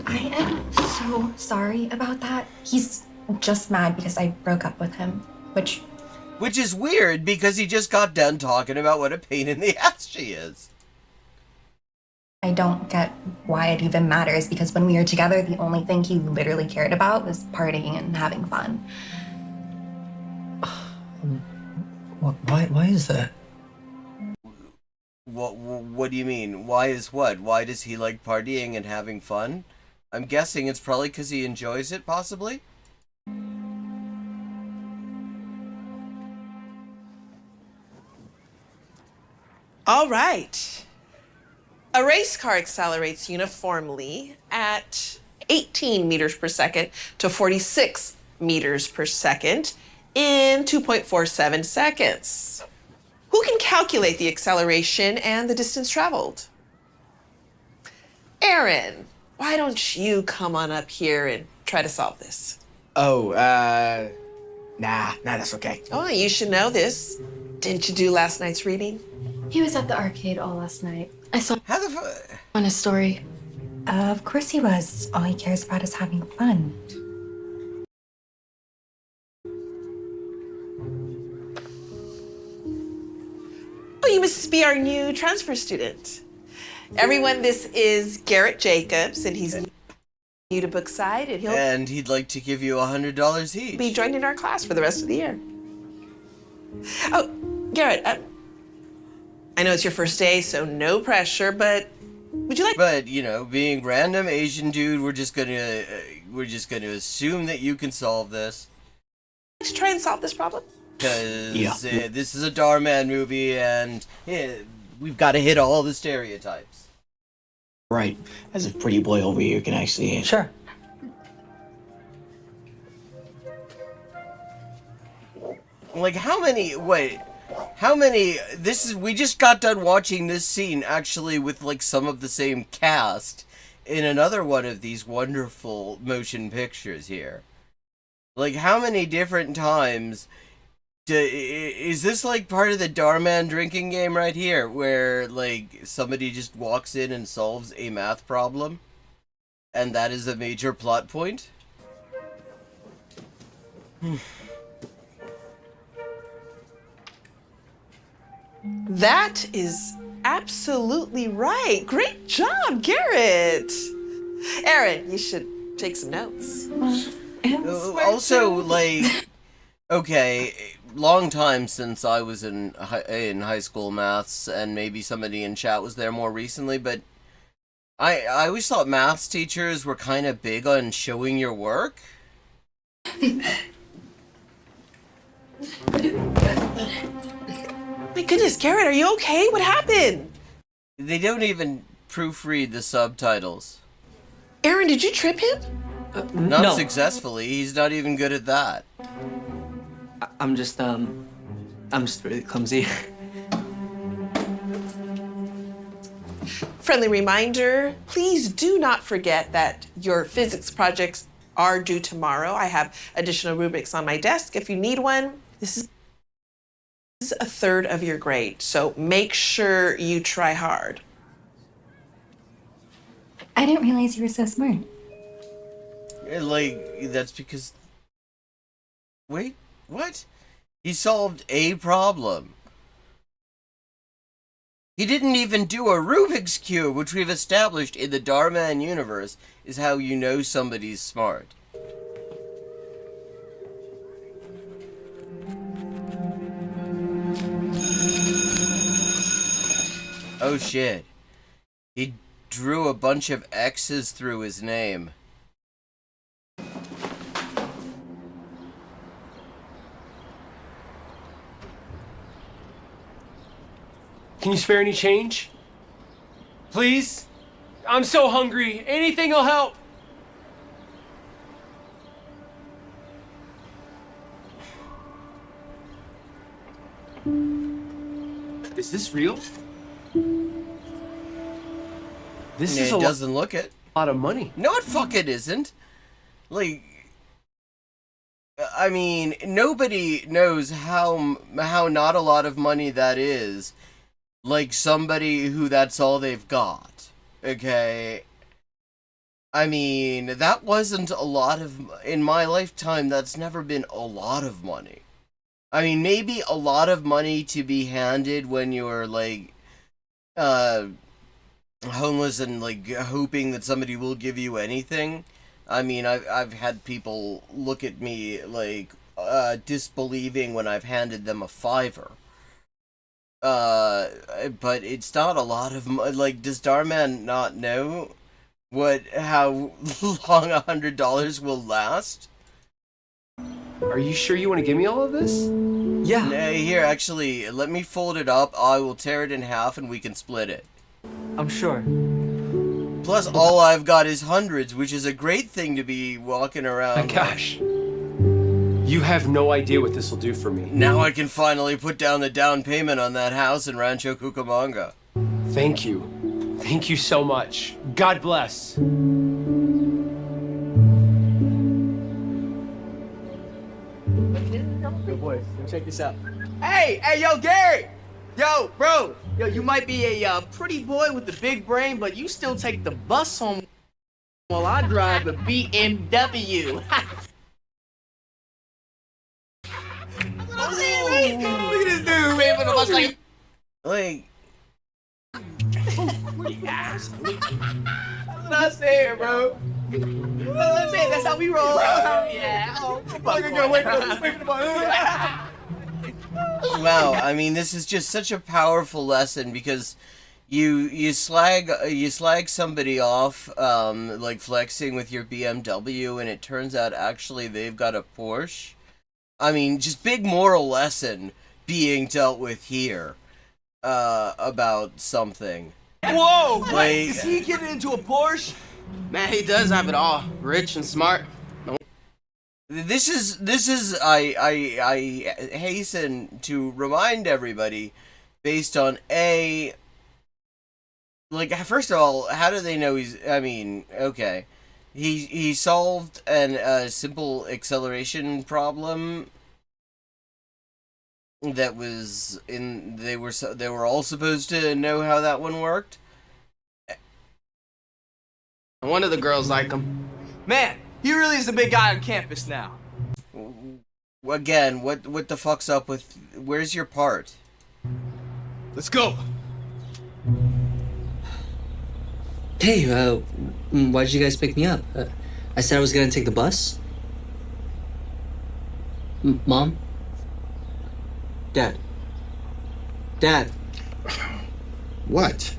Q: I am so sorry about that. He's just mad because I broke up with him, which
A: is weird because he just got done talking about what a pain in the ass she is.
Q: I don't get why it even matters, because when we were together, the only thing he literally cared about was partying and having fun.
M: Why is that?
A: What do you mean? Why is what? Why does he like partying and having fun? I'm guessing it's probably because he enjoys it, possibly?
R: All right. A race car accelerates uniformly at 18 meters per second to 46 meters per second in 2.47 seconds. Who can calculate the acceleration and the distance traveled? Aaron, why don't you come on up here and try to solve this?
G: Oh, nah, that's okay.
R: Oh, you should know this. Didn't you do last night's reading?
C: He was at the arcade all last night. I saw
A: How the fuck?
C: on his story.
Q: Of course he was. All he cares about is having fun.
R: Oh, you must be our new transfer student. Everyone, this is Garrett Jacobs, and he's new to Bookside, and
A: And he'd like to give you $100 each.
R: be joining our class for the rest of the year. Oh, Garrett, I know it's your first day, so no pressure, but would you like...
A: But, you know, being random Asian dude, we're just gonna assume that you can solve this.
R: to try and solve this problem?
A: Because this is a Darman movie, and we've got to hit all the stereotypes.
B: Right. As if Pretty Boy over here can actually answer.
M: Sure.
A: Like, we just got done watching this scene, actually, with, like, some of the same cast in another one of these wonderful motion pictures here. Like, how many different times is this, like, part of the Darman drinking game right here, where, like, somebody just walks in and solves a math problem, and that is a major plot point?
R: That is absolutely right. Great job, Garrett. Aaron, you should take some notes.
A: Also, like, okay, long time since I was in high school maths, and maybe somebody in chat was there more recently, but I always thought maths teachers were kind of big on showing your work.
R: My goodness, Garrett, are you okay? What happened?
A: They don't even proofread the subtitles.
R: Aaron, did you trip him?
A: Not successfully. He's not even good at that.
M: I'm just really clumsy.
R: Friendly reminder, please do not forget that your physics projects are due tomorrow. I have additional rubrics on my desk if you need one. This is a third of your grade, so make sure you try hard.
Q: I didn't realize you were so smart.
A: Like, that's because... Wait, what? He solved a problem. He didn't even do a Rubik's Cube, which we've established in the Darman universe is how you know somebody's smart. Oh shit. He drew a bunch of X's through his name.
S: Can you spare any change? Please? I'm so hungry. Anything will help. Is this real? This is
A: It doesn't look it.
S: A lot of money.
A: No, it fucking isn't. Like, I mean, nobody knows how not a lot of money that is. Like somebody who that's all they've got. Okay. I mean, that wasn't a lot of... In my lifetime, that's never been a lot of money. I mean, maybe a lot of money to be handed when you're, like, homeless and, like, hoping that somebody will give you anything. I mean, I've had people look at me, like, disbelieving when I've handed them a $5. But it's not a lot of... Like, does Darman not know how long $100 will last?
S: Are you sure you want to give me all of this?
A: Yeah. Here, actually, let me fold it up. I will tear it in half and we can split it.
M: I'm sure.
A: Plus, all I've got is hundreds, which is a great thing to be walking around.
S: My gosh. You have no idea what this will do for me.
A: Now I can finally put down the down payment on that house in Rancho Cucamonga.
S: Thank you. Thank you so much. God bless.
O: Yo, boys, check this out. Hey, yo, Gary! Yo, bro! Yo, you might be a pretty boy with the big brain, but you still take the bus home while I drive a BMW. Look at this dude, man, for the bus like... That's what I said, bro. That's what I'm saying. That's how we roll. Yeah. Oh, fucking go wait for the bus.
A: Wow, I mean, this is just such a powerful lesson because you slag somebody off, like flexing with your BMW, and it turns out actually they've got a Porsche. I mean, just big moral lesson being dealt with here, about something.
O: Whoa!
A: Like,
O: Wait, is he getting into a Porsche? Man, he does have it all. Rich and smart.
A: This is I hasten to remind everybody, based on like, first of all, how do they know he's? I mean, okay, he solved a simple acceleration problem that was in. They were all supposed to know how that one worked.
O: One of the girls like him. Man, he really is the big guy on campus now.
A: Again, what the fuck's up with? Where's your part?
O: Let's go.
M: Hey, why did you guys pick me up? I said I was gonna take the bus. Mom? Dad?
I: What?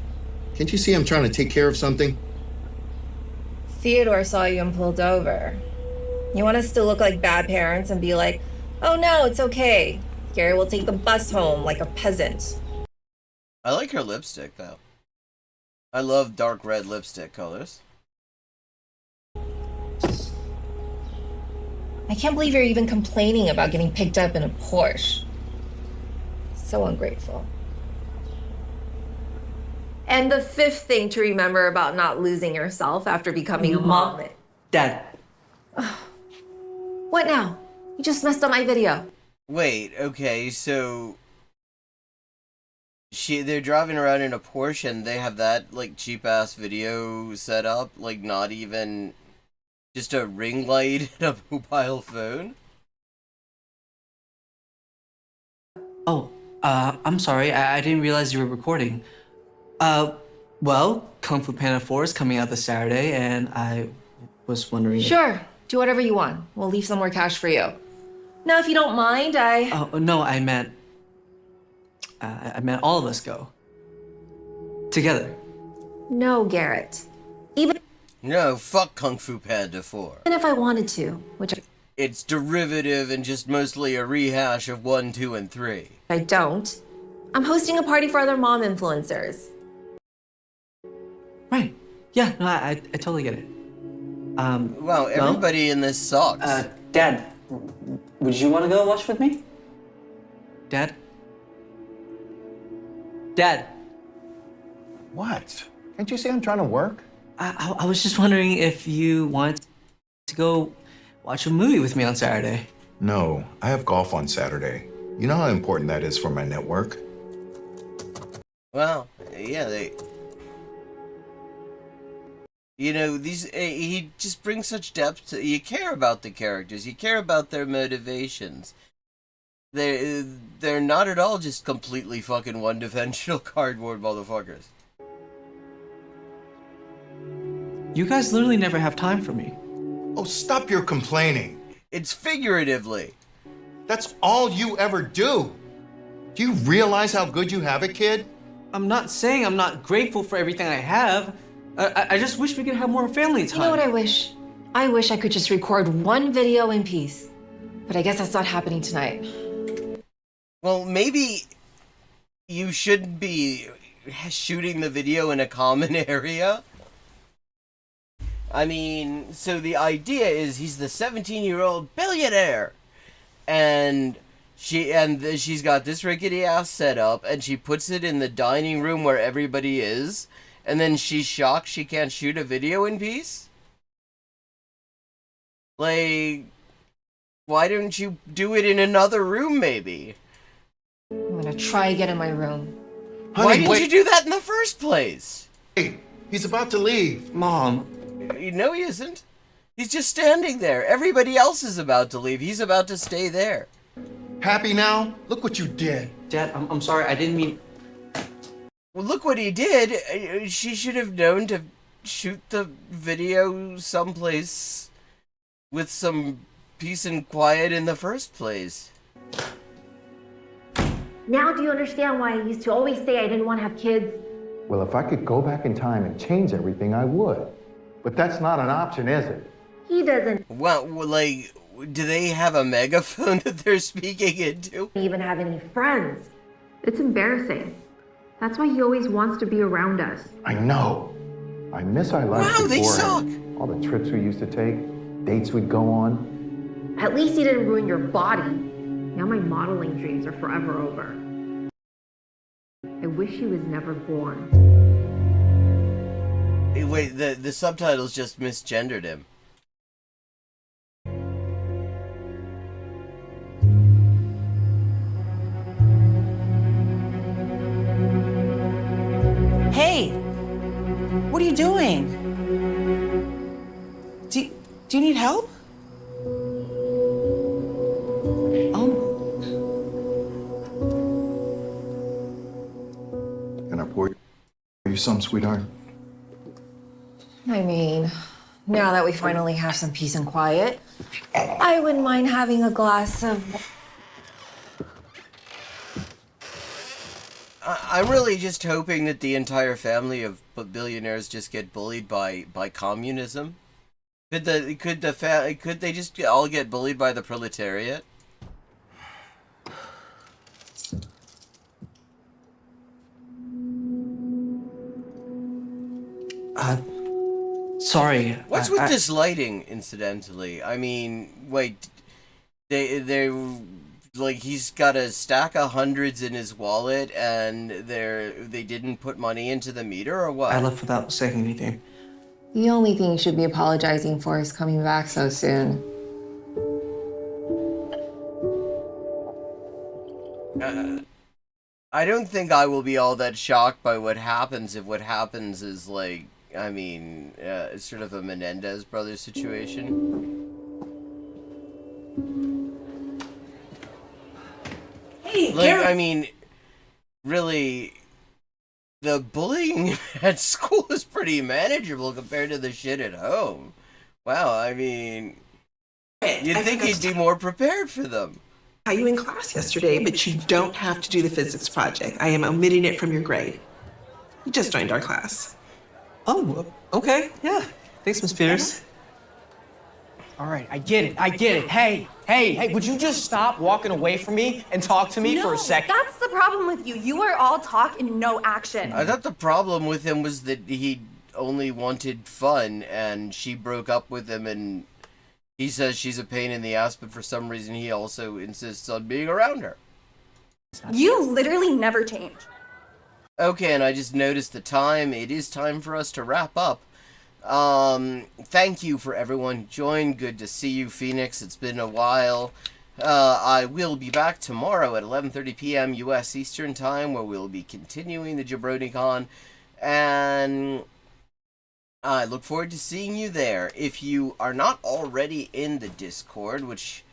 I: Can't you see I'm trying to take care of something?
Q: Theodore saw you and pulled over. You want us to look like bad parents and be like, oh no, it's okay. Gary will take the bus home like a peasant.
A: I like her lipstick, though. I love dark red lipstick colors.
Q: I can't believe you're even complaining about getting picked up in a Porsche. So ungrateful. And the fifth thing to remember about not losing yourself after becoming a mom.
M: Dad.
Q: What now? You just messed up my video.
A: Wait, okay, so they're driving around in a Porsche and they have that, like, cheap-ass video set up, like, not even just a ring light and a mobile phone?
M: Oh, I'm sorry. I didn't realize you were recording. Well, Kung Fu Panda 4 is coming out this Saturday, and I was wondering if...
Q: Sure, do whatever you want. We'll leave some more cash for you. Now, if you don't mind,
M: Oh, no, I meant all of us go. Together.
Q: No, Garrett.
A: No, fuck Kung Fu Panda 4.
Q: Even if I wanted to, which
A: It's derivative and just mostly a rehash of 1, 2, and 3.
Q: I don't, I'm hosting a party for other mom influencers.
M: Right. Yeah, no, I totally get it.
A: Wow, everybody in this sucks.
M: Dad, would you want to go watch with me? Dad? Dad?
I: What? Can't you see I'm trying to work?
M: I was just wondering if you want to go watch a movie with me on Saturday.
I: No, I have golf on Saturday. You know how important that is for my network?
A: Well, yeah, You know, he just brings such depth to. You care about the characters. You care about their motivations. They're not at all just completely fucking one-dimensional cardboard motherfuckers.
M: You guys literally never have time for me.
I: Oh, stop your complaining.
A: It's figuratively.
I: That's all you ever do. Do you realize how good you have it, kid?
M: I'm not saying I'm not grateful for everything I have. I just wish we could have more family time.
T: You know what I wish? I wish I could just record one video in peace. But I guess that's not happening tonight.
A: Well, maybe you shouldn't be shooting the video in a common area. I mean, so the idea is he's the 17-year-old billionaire. And she's got this rickety ass setup, and she puts it in the dining room where everybody is, and then she's shocked she can't shoot a video in peace? Like, why don't you do it in another room, maybe?
T: I'm gonna try again in my room.
I: Honey,
A: why didn't
I: wait.
A: you do that in the first place?
I: Hey, he's about to leave.
M: Mom.
A: No, he isn't. He's just standing there. Everybody else is about to leave. He's about to stay there.
I: Happy now? Look what you did.
M: Dad, I'm sorry. I didn't mean...
A: Well, look what he did. She should have known to shoot the video someplace with some peace and quiet in the first place.
U: Now do you understand why I used to always say I didn't want to have kids?
V: Well, if I could go back in time and change everything, I would. But that's not an option, is it?
U: He doesn't
A: Well, like, do they have a megaphone that they're speaking into?
U: even have any friends. It's embarrassing. That's why he always wants to be around us.
V: I know. I miss our lives
A: Wow, they
V: beforehand. All the trips we used to take, dates we'd go on.
U: At least he didn't ruin your body. Now my modeling dreams are forever over. I wish he was never born.
A: Hey, wait, the subtitles just misgendered him.
W: Hey, what are you doing? Do you need help?
V: Can I pour you some, sweetheart?
T: I mean, now that we finally have some peace and quiet, I wouldn't mind having a glass of...
A: I'm really just hoping that the entire family of billionaires just get bullied by communism. Could they just all get bullied by the proletariat?
M: Sorry.
A: What's with this lighting, incidentally? I mean, wait, they like, he's got a stack of hundreds in his wallet, and they didn't put money into the meter, or what?
M: I left without saying anything.
T: The only thing you should be apologizing for is coming back so soon.
A: I don't think I will be all that shocked by what happens if what happens is, like, I mean, it's sort of a Menendez brothers situation.
W: Hey,
A: Like,
W: Garrett.
A: I mean, really, the bullying at school is pretty manageable compared to the shit at home. Wow, I mean, you'd think he'd be more prepared for them.
R: How you in class yesterday, but you don't have to do the physics project. I am omitting it from your grade. You just joined our class.
M: Oh, okay. Yeah. Thanks, Miss Peters.
O: All right, I get it. Hey, would you just stop walking away from me and talk to me for a second?
X: That's the problem with you. You are all talk and no action.
A: I thought the problem with him was that he only wanted fun, and she broke up with him, and he says she's a pain in the ass, but for some reason he also insists on being around her.
X: You literally never change.
A: Okay, and I just noticed the time. It is time for us to wrap up. Thank you for everyone who joined. Good to see you, Phoenix. It's been a while. I will be back tomorrow at 11:30 p.m. U.S. Eastern Time, where we'll be continuing the JabroniCon. And I look forward to seeing you there. If you are not already in the Discord, which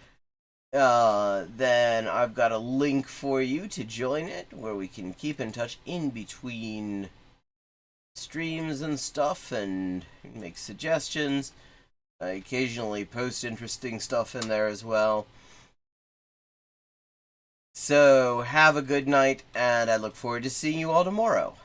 A: then I've got a link for you to join it, where we can keep in touch in between streams and stuff, and make suggestions. I occasionally post interesting stuff in there as well. So, have a good night, and I look forward to seeing you all tomorrow.